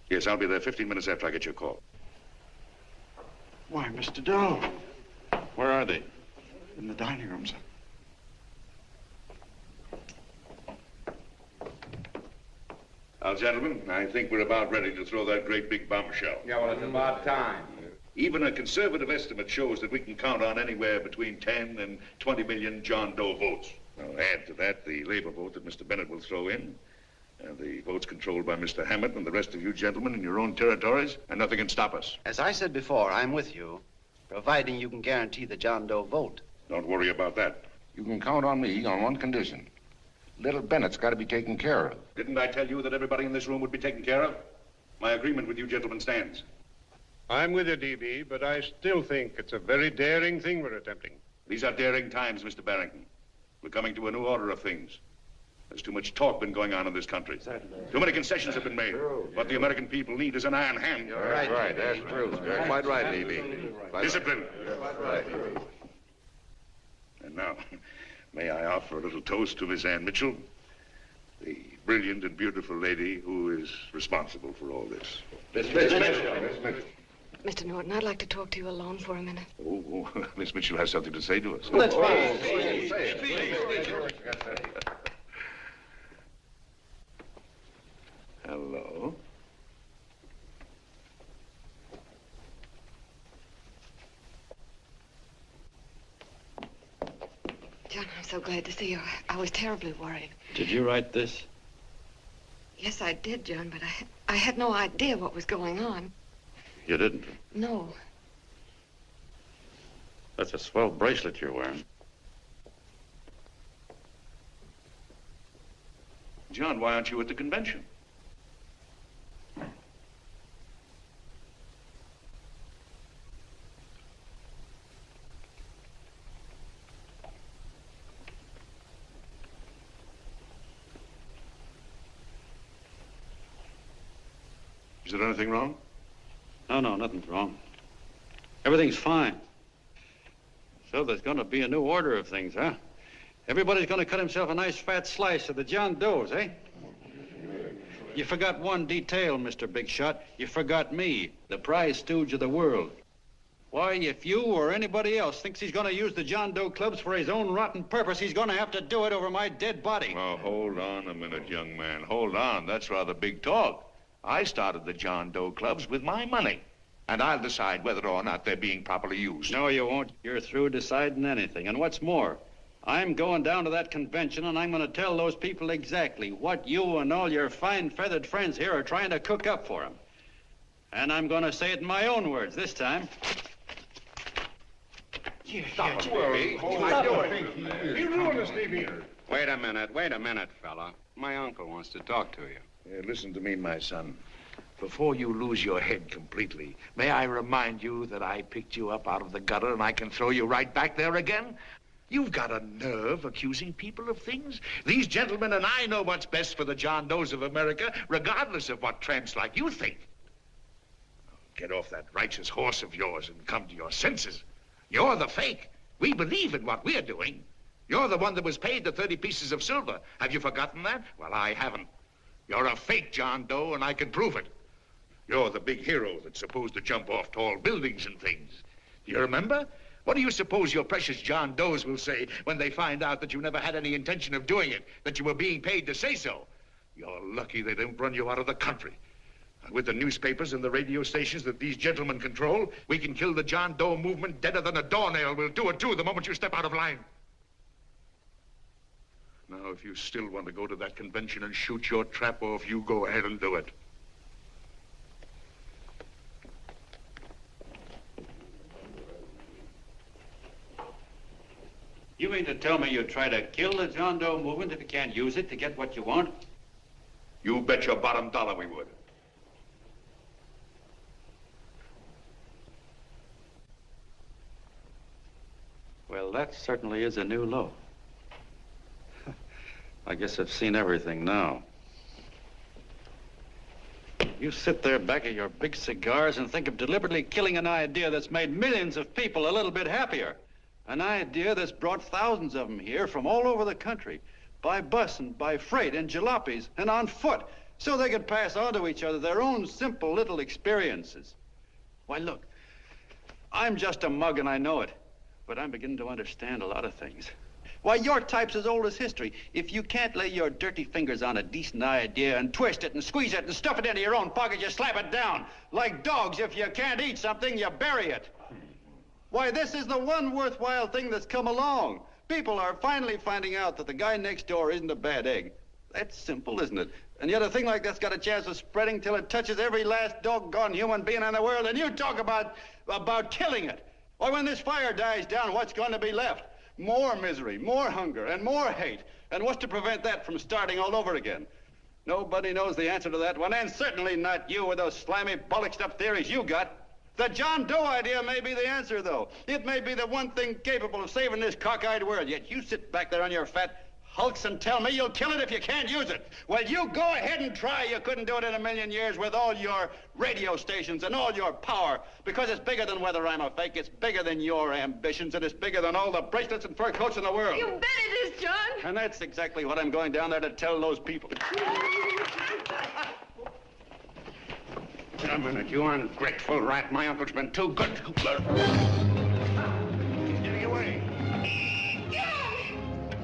Yes, I'll be there 15 minutes after I get your call. Why, Mr. Doe. Where are they? In the dining room, sir. Now, gentlemen, I think we're about ready to throw that great big bombshell. Yeah, well, it's about time. Even a conservative estimate shows that we can count on anywhere between 10 and 20 million John Doe votes. Now, add to that the labor vote that Mr. Bennett will throw in, and the votes controlled by Mr. Hammett and the rest of you gentlemen in your own territories, and nothing can stop us. As I said before, I'm with you, providing you can guarantee the John Doe vote. Don't worry about that. You can count on me on one condition. Little Bennett's got to be taken care of. Didn't I tell you that everybody in this room would be taken care of? My agreement with you gentlemen stands. I'm with you, DB, but I still think it's a very daring thing we're attempting. These are daring times, Mr. Barrington. We're coming to a new order of things. There's too much talk been going on in this country. Too many concessions have been made. What the American people need is an iron hand. You're right. That's true. You're quite right, DB. Discipline. Right. And now, may I offer a little toast to Miss Ann Mitchell, the brilliant and beautiful lady who is responsible for all this. Miss Mitchell. Mr. Norton, I'd like to talk to you alone for a minute. Oh, Miss Mitchell has something to say to us. Let's Hello. John, I'm so glad to see you. I was terribly worried. Did you write this? Yes, I did, John, but I had no idea what was going on. You didn't? No. That's a swell bracelet you're wearing. John, why aren't you at the convention? Is there anything wrong? No, nothing's wrong. Everything's fine. So there's going to be a new order of things, huh? Everybody's going to cut himself a nice fat slice of the John Does, eh? You forgot one detail, Mr. Big Shot. You forgot me, the prize stooge of the world. Why, if you or anybody else thinks he's going to use the John Doe clubs for his own rotten purpose, he's going to have to do it over my dead body. Oh, hold on a minute, young man. Hold on. That's rather big talk. I started the John Doe clubs with my money, and I'll decide whether or not they're being properly used. No, you won't. You're through deciding anything. And what's more, I'm going down to that convention, and I'm going to tell those people exactly what you and all your fine feathered friends here are trying to cook up for them. And I'm going to say it in my own words this time. Stop it, baby. You ruined us, D.B. Wait a minute, fella. My uncle wants to talk to you. Listen to me, my son. Before you lose your head completely, may I remind you that I picked you up out of the gutter and I can throw you right back there again? You've got a nerve accusing people of things. These gentlemen and I know what's best for the John Does of America, regardless of what tramps like you think. Get off that righteous horse of yours and come to your senses. You're the fake. We believe in what we're doing. You're the one that was paid the 30 pieces of silver. Have you forgotten that? Well, I haven't. You're a fake John Doe, and I can prove it. You're the big hero that's supposed to jump off tall buildings and things. Do you remember? What do you suppose your precious John Does will say when they find out that you never had any intention of doing it, that you were being paid to say so? You're lucky they don't run you out of the country. With the newspapers and the radio stations that these gentlemen control, we can kill the John Doe movement deader than a doornail. We'll do it, too, the moment you step out of line. Now, if you still want to go to that convention and shoot your trap off, you go ahead and do it. You mean to tell me you'd try to kill the John Doe movement if you can't use it to get what you want? You bet your bottom dollar we would. Well, that certainly is a new low. I guess I've seen everything now. You sit there back of your big cigars and think of deliberately killing an idea that's made millions of people a little bit happier. An idea that's brought thousands of them here from all over the country, by bus and by freight and jalopies and on foot, so they could pass on to each other their own simple little experiences. Why, look, I'm just a mug and I know it. But I'm beginning to understand a lot of things. Why, your type's as old as history. If you can't lay your dirty fingers on a decent idea and twist it and squeeze it and stuff it into your own pocket, you slap it down. Like dogs, if you can't eat something, you bury it. Why, this is the one worthwhile thing that's come along. People are finally finding out that the guy next door isn't a bad egg. That's simple, isn't it? And yet a thing like that's got a chance of spreading till it touches every last doggone human being in the world, and you talk about killing it. Why, when this fire dies down, what's going to be left? More misery, more hunger, and more hate. And what's to prevent that from starting all over again? Nobody knows the answer to that one, and certainly not you with those slimy, bollocksed-up theories you got. The John Doe idea may be the answer, though. It may be the one thing capable of saving this cockeyed world, yet you sit back there on your fat hulks and tell me you'll kill it if you can't use it. Well, you go ahead and try. You couldn't do it in a million years with all your radio stations and all your power, because it's bigger than whether I'm a fake. It's bigger than your ambitions, and it's bigger than all the bracelets and fur coats in the world. You bet it is, John. And that's exactly what I'm going down there to tell those people. A minute, you ungrateful rat. My uncle's been too good. Getting away.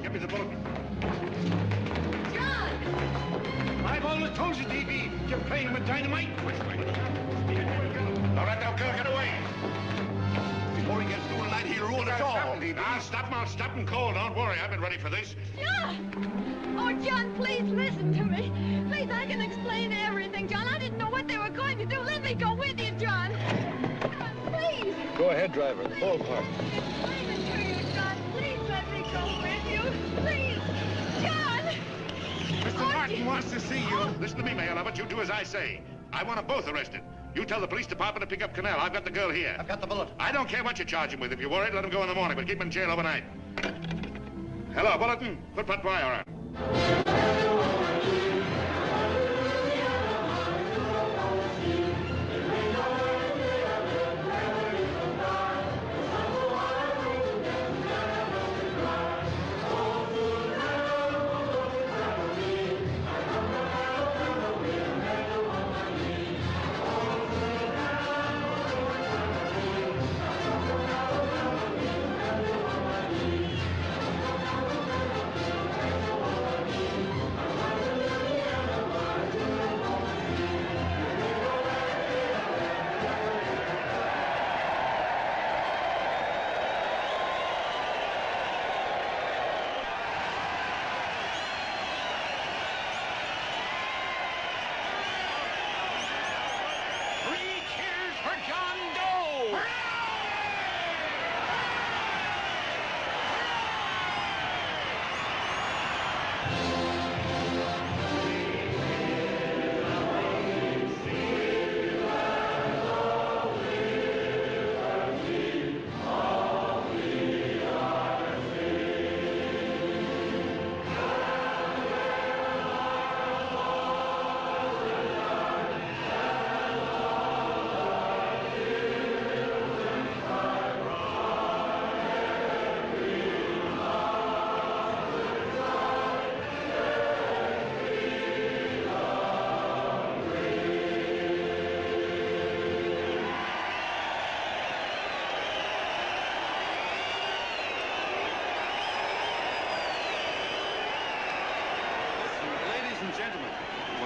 Give me the bullet. I've always told you, D.B., you're playing with dynamite. Which way? All right, now, girl, get away. Before he gets through tonight, he'll ruin us all. Now, stop him cold. Don't worry, I've been ready for this. John! Oh, John, please listen to me. Please, I can explain everything, John. I didn't know what they were going to do. Let me go with you, John. Please. Go ahead, driver. The ballpark. Explain it to you, John. Please let me go with you. Please. John! Mr. Martin wants to see you. Listen to me, Mayor Lovett. You do as I say. I want them both arrested. You tell the police department to pick up Cannell. I've got the girl here. I've got the bullet. I don't care what you charge him with. If you're worried, let him go in the morning, but keep him in jail overnight. Hello, Bulletin. Put wire on.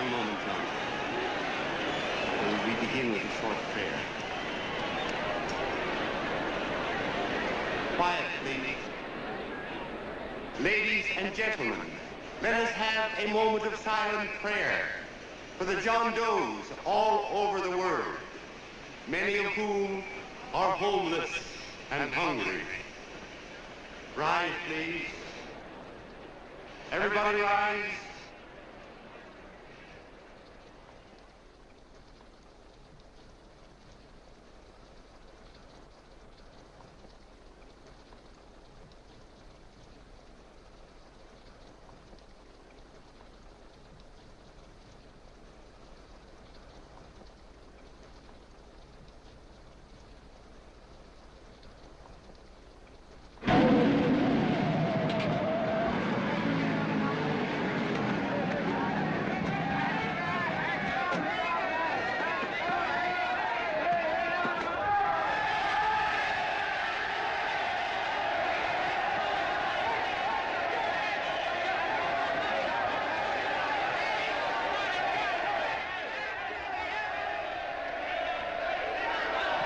One moment, John. We begin with a short prayer. Quiet, please. Ladies and gentlemen, let us have a moment of silent prayer for the John Does all over the world, many of whom are homeless and hungry. Rise, please. Everybody rise.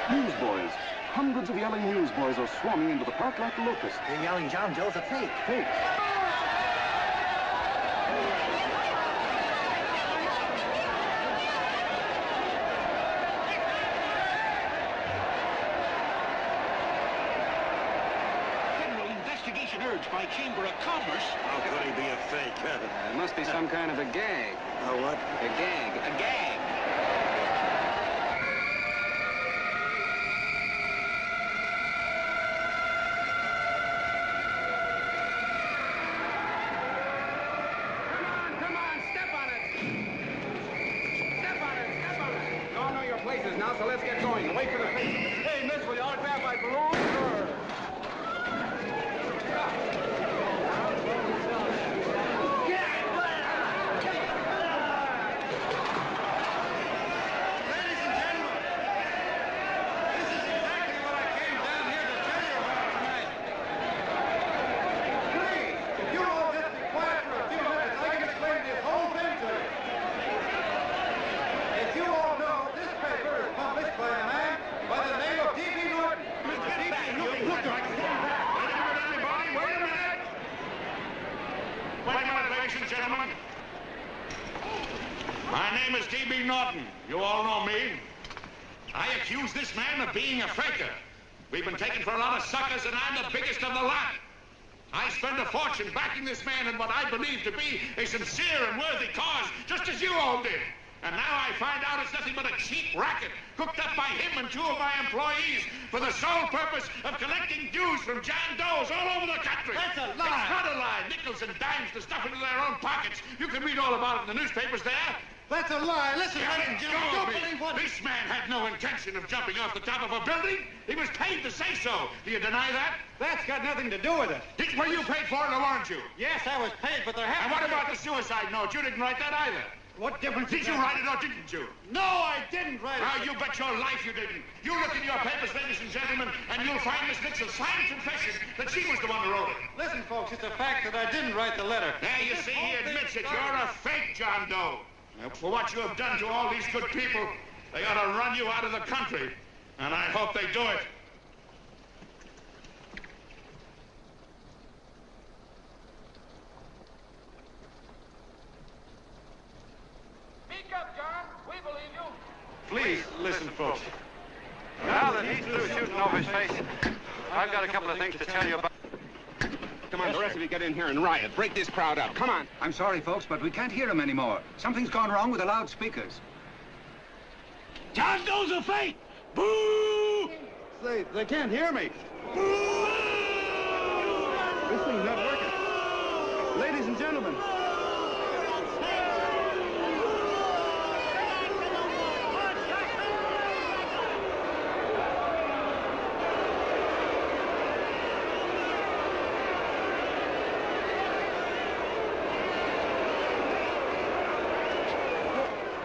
Newsboys. Hundreds of yelling newsboys are swarming into the park like locusts. They're yelling John Doe's a fake. Fake. General investigation urged by Chamber of Commerce. How could he be a fake? It must be some kind of a gag. A what? A gag. A gag. Now, so let's get going. Wait for the paper. Hey, miss, will you autograph my balloon? Sure. Ladies and gentlemen, this is exactly what I came down here to tell you about tonight. Please, if you all just be quiet for a few minutes, I can explain this whole thing to you. If you all know, this paper is published by a man by the name of D.B. Norton. Mr. D.B. Norton. Look, wait a minute. Wait a minute, ladies and gentlemen. My name is D.B. Norton. You all know me. I accuse this man of being a faker. We've been taken for a lot of suckers, and I'm the biggest of the lot. I spend a fortune backing this man in what I believe to be a sincere and worthy cause, just as you all did. And now I find out it's nothing but a cheap racket cooked up by him and two of my employees for the sole purpose of collecting dues from John Does all over the country. That's a lie. It's not a lie. Nickels and dimes to stuff into their own pockets. You can read all about it in the newspapers there. That's a lie. Listen, ladies and gentlemen, don't believe what... This man had no intention of jumping off the top of a building. He was paid to say so. Do you deny that? That's got nothing to do with it. Were you paid for it or weren't you? Yes, I was paid, but there happened... And what about the suicide note? You didn't write that either. What difference did you write it or didn't you? No, I didn't write it. Now, you bet your life you didn't. You look in your papers, ladies and gentlemen, and you'll find Miss Nixon's signed confession that she was the one who wrote it. Listen, folks, it's a fact that I didn't write the letter. There, you see, he admits it. You're a fake, John Doe. For what you have done to all these good people, they ought to run you out of the country. And I hope they do it. Speak up, John. We believe you. Please, listen, folks. Now that he's through shooting over his face, I've got a couple of things to tell you about. Come on, the rest of you get in here and riot. Break this crowd up. Come on. I'm sorry, folks, but we can't hear him anymore. Something's gone wrong with the loudspeakers. John Doe's a fake! Boo! They can't hear me. Boo! This thing's not working. Ladies and gentlemen.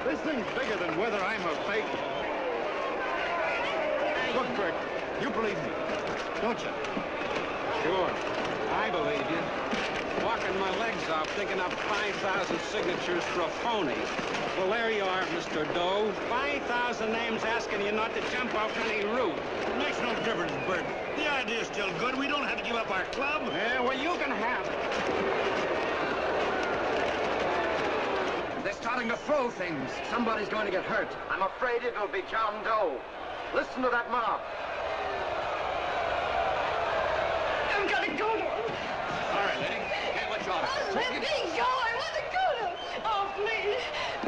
This thing's bigger than whether I'm a fake. Look, Bert, you believe me, don't you? Sure. I believe you. Walking my legs off, thinking up 5,000 signatures for a phony. Well, there you are, Mr. Doe. 5,000 names asking you not to jump off any roof. It makes no difference, Bert. The idea's still good. We don't have to give up our club. Yeah, well, you can have it. They're starting to throw things. Somebody's going to get hurt. I'm afraid it'll be John Doe. Listen to that mob. I've got to go to him. All right, lady. Hey, what's your order? Let me go. I want to go to him. Oh, please.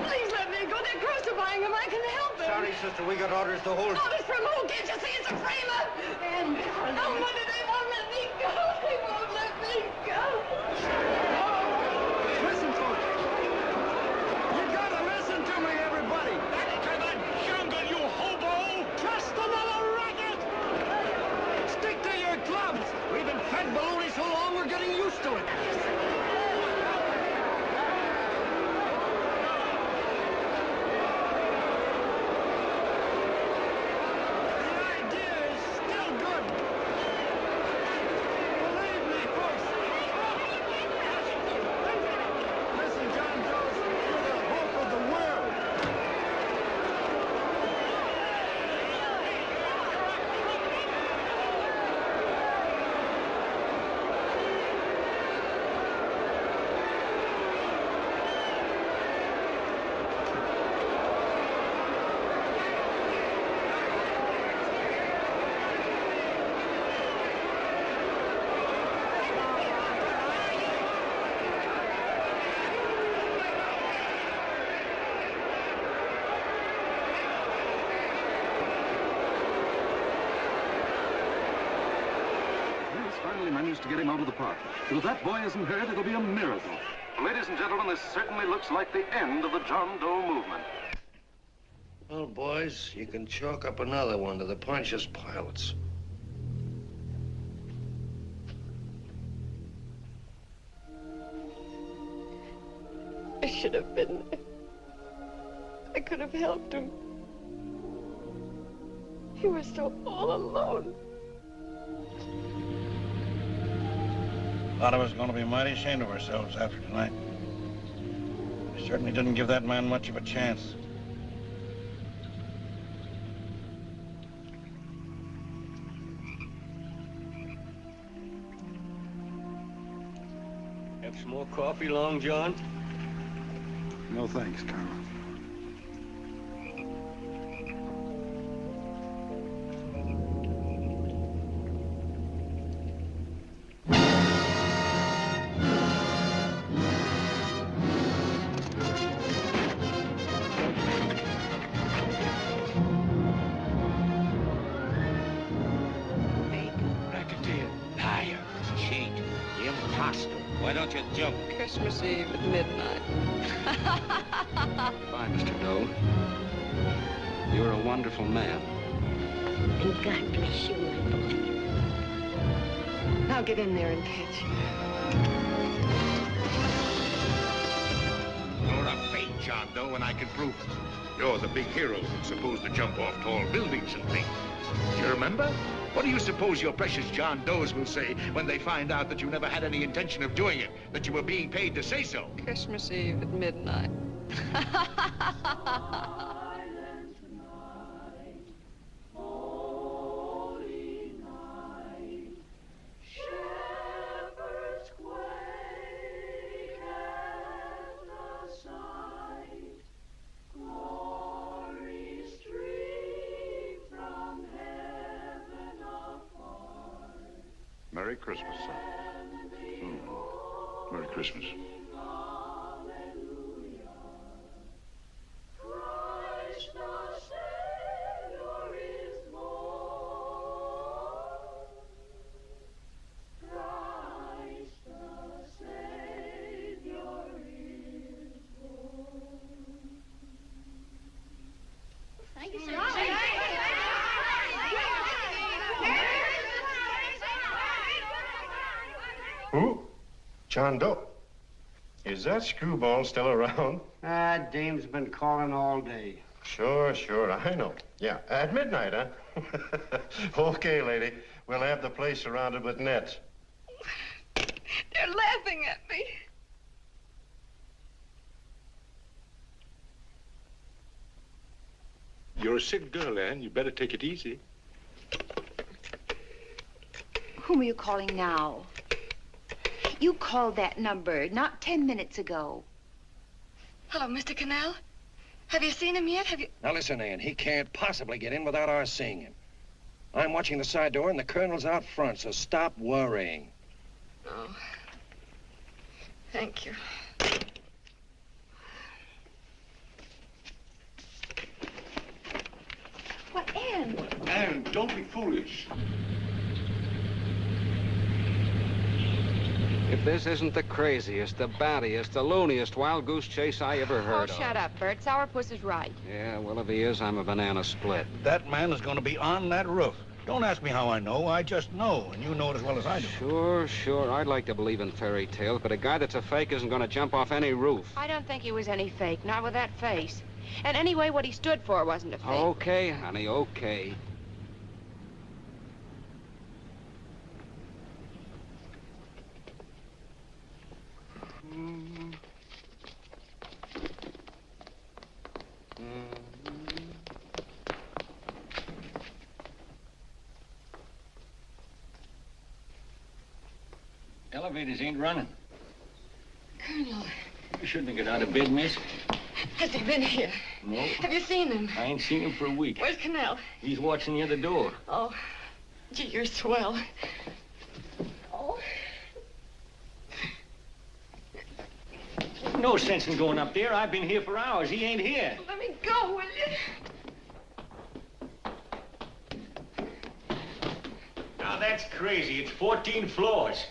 Please let me go. They're crucifying him. I can help him. Sorry, sister. We got orders to hold. Orders from who? Can't you see it's a framer? And oh, mother, they won't let me go. They won't let me go. Listen, folks. You gotta listen to me, everybody. Back to the jungle, you hobo! Just another racket. Stick to your clubs. We've been fed baloney so long, we're getting used to it. Managed to get him out of the park. But if that boy isn't hurt, it'll be a miracle. Ladies and gentlemen, this certainly looks like the end of the John Doe movement. Well, boys, you can chalk up another one to the Pontius Pilates. I should have been there. I could have helped him. He was so all alone. A lot of us are going to be mighty ashamed of ourselves after tonight. We certainly didn't give that man much of a chance. Have some more coffee, Long John? No thanks, Carl. Why don't you jump? Christmas Eve at midnight. Fine, Mr. Doe. You're a wonderful man. And God bless you, my boy. I'll get in there and catch you. You're a fake John Doe, and I can prove it. You're the big hero who's supposed to jump off tall buildings and things. Do you remember? What do you suppose your precious John Does will say when they find out that you never had any intention of doing it, that you were being paid to say so? Christmas Eve at midnight. Merry Christmas, son. Merry Christmas. Thank you, sir. Who? John Doe. Is that screwball still around? Dame's been calling all day. Sure, I know. Yeah, at midnight, huh? Okay, lady. We'll have the place surrounded with nets. They're laughing at me. You're a sick girl, Anne. You better take it easy. Whom are you calling now? You called that number not 10 minutes ago. Hello, Mr. Canal. Have you seen him yet? Have you... Now listen, Ann, he can't possibly get in without our seeing him. I'm watching the side door and the colonel's out front, so stop worrying. Oh. Thank you. What, Ann? Anne, don't be foolish. If this isn't the craziest, the battiest, the looniest wild goose chase I ever heard of. Oh, shut up, Bert. Sourpuss is right. Yeah, well, if he is, I'm a banana split. That man is going to be on that roof. Don't ask me how I know. I just know, and you know it as well as I do. Sure. I'd like to believe in fairy tales, but a guy that's a fake isn't going to jump off any roof. I don't think he was any fake, not with that face. And anyway, what he stood for wasn't a fake. Okay, honey, okay. Elevators ain't running. Colonel, You shouldn't get out of bed, miss. has he been here? No. Have you seen him? I ain't seen him for a week. Where's Canal? He's watching the other door. Oh, gee, you're swell. Oh. No sense in going up there. I've been here for hours. He ain't here. Let me go, will you? Now, that's crazy. It's 14 floors.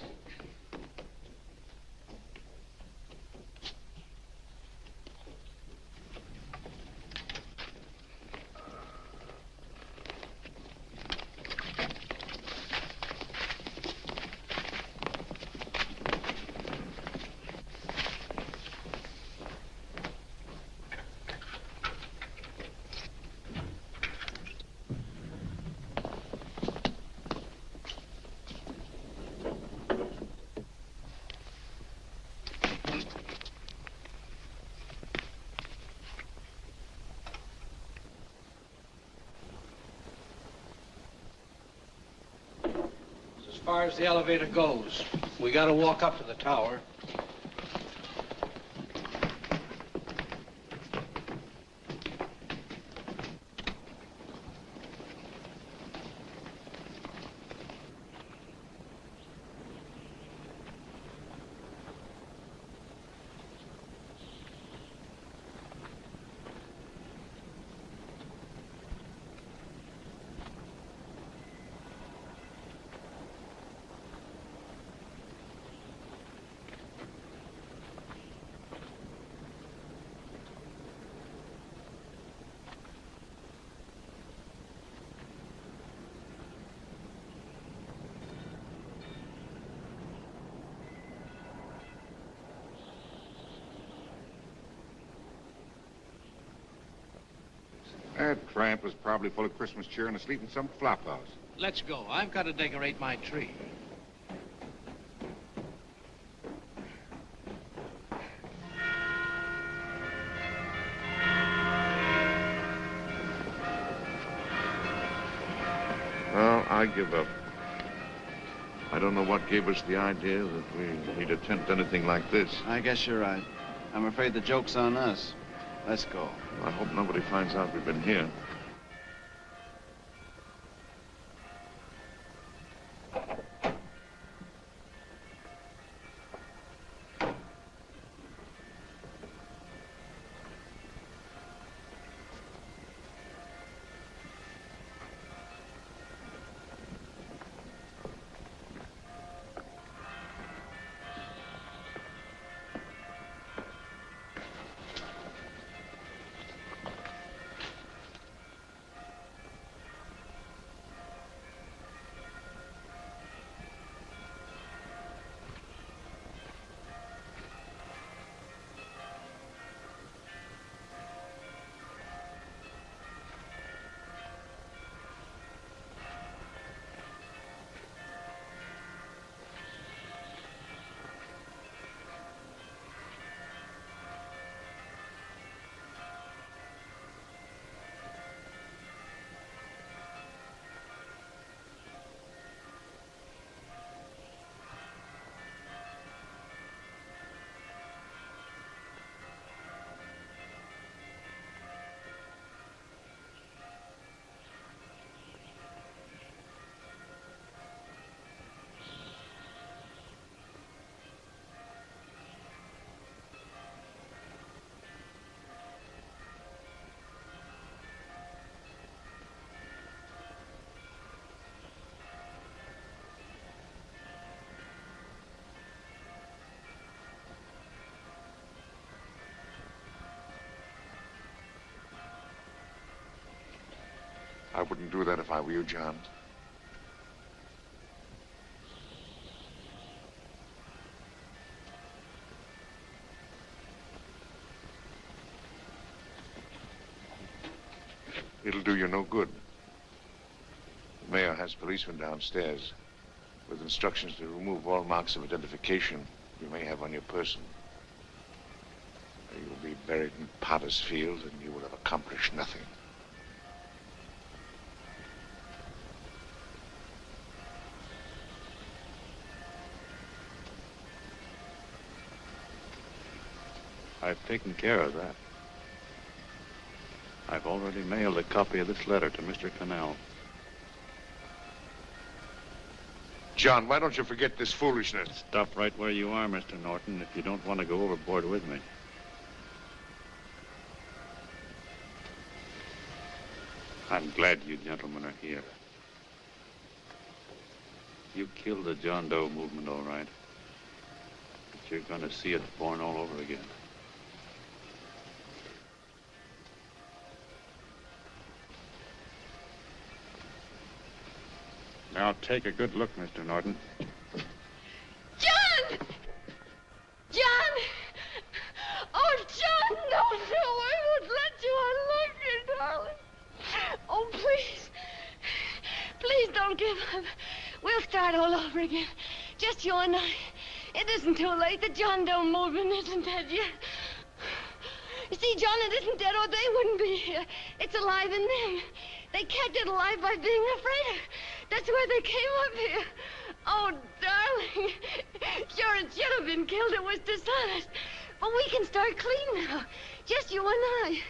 As far as the elevator goes, we gotta walk up to the tower. That tramp was probably full of Christmas cheer and asleep in some flop house. Let's go. I've got to decorate my tree. Well, I give up. I don't know what gave us the idea that we'd attempt anything like this. I guess you're right. I'm afraid the joke's on us. Let's go. I hope nobody finds out we've been here. I wouldn't do that if I were you, John. It'll do you no good. The mayor has policemen downstairs with instructions to remove all marks of identification you may have on your person. You'll be buried in Potter's Field, and you will have accomplished nothing. I've taken care of that. I've already mailed a copy of this letter to Mr. Cannell. John, why don't you forget this foolishness? Stop right where you are, Mr. Norton, if you don't want to go overboard with me. I'm glad you gentlemen are here. You killed the John Doe movement, all right. But you're going to see it born all over again. Now take a good look, Mr. Norton. John! John! Oh, John, no, I won't let you. I love you, darling. Oh, please. Please don't give up. We'll start all over again. Just you and I. It isn't too late. The John Doe movement isn't dead yet. You see, John, it isn't dead or they wouldn't be here. It's alive in them. They kept it alive by being afraid of it. That's why they came up here. Oh, darling. Sure, it should have been killed. It was dishonest. But we can start clean now. Just you and I.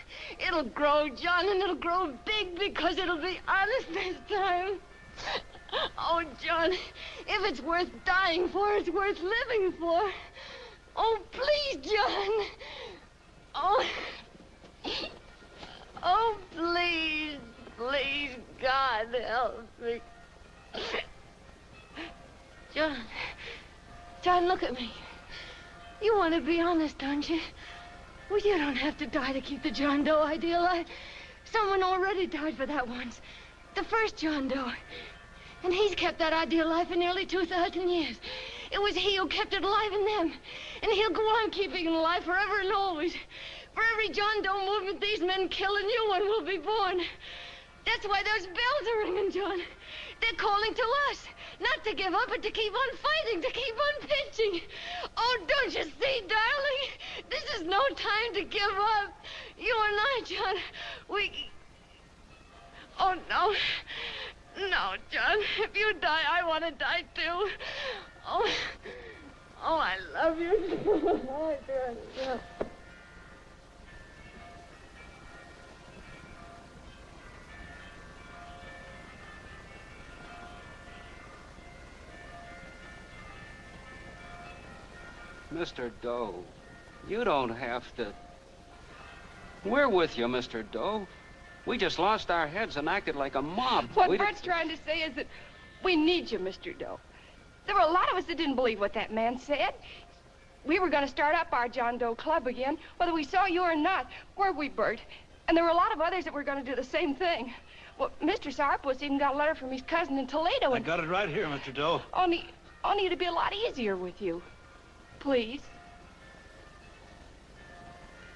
It'll grow, John, and it'll grow big because it'll be honest this time. Oh, John, if it's worth dying for, it's worth living for. Oh, please, John. Oh. Oh, please, please, God, help me. John, look at me. You want to be honest, don't you? Well, you don't have to die to keep the John Doe idea alive. Someone already died for that once. The first John Doe. And he's kept that idea alive for nearly 2,000 years. It was he who kept it alive in them. And he'll go on keeping it alive forever and always. For every John Doe movement these men kill, a new one will be born. That's why those bells are ringing, John. They're calling to us. Not to give up, but to keep on fighting, to keep on pitching. Oh, don't you see, darling? This is no time to give up. You and I, John, we... Oh, no. No, John. If you die, I want to die, too. Oh, I love you. Oh, John. Mr. Doe, you don't have to... We're with you, Mr. Doe. We just lost our heads and acted like a mob. What Bert's trying to say is that we need you, Mr. Doe. There were a lot of us that didn't believe what that man said. We were going to start up our John Doe Club again, whether we saw you or not. Weren't we, Bert? And there were a lot of others that were going to do the same thing. Well, Mr. Sarpus even got a letter from his cousin in Toledo. I got it right here, Mr. Doe. Only it'd be a lot easier with you. Please.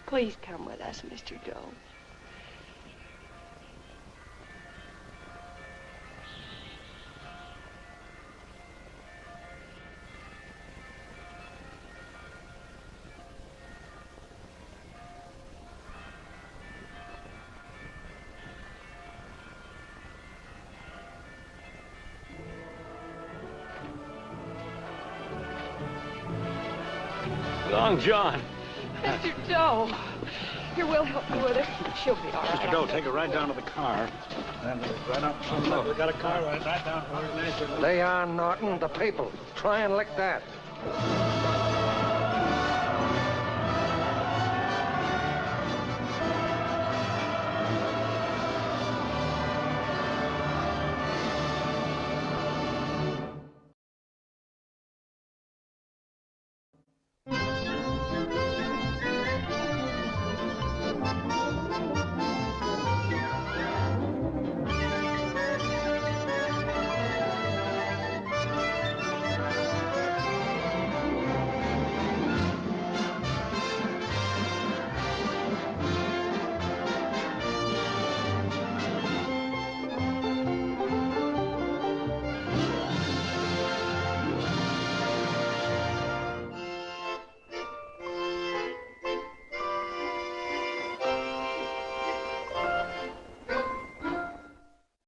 Please come with us, Mr. Doe. Long John. Mr. Doe. Here, we'll help you with her. She'll be all right. Mr. Doe, take her right down to the car. And right up. We got a car right down to her. Lay on, Norton. The people. Try and lick that.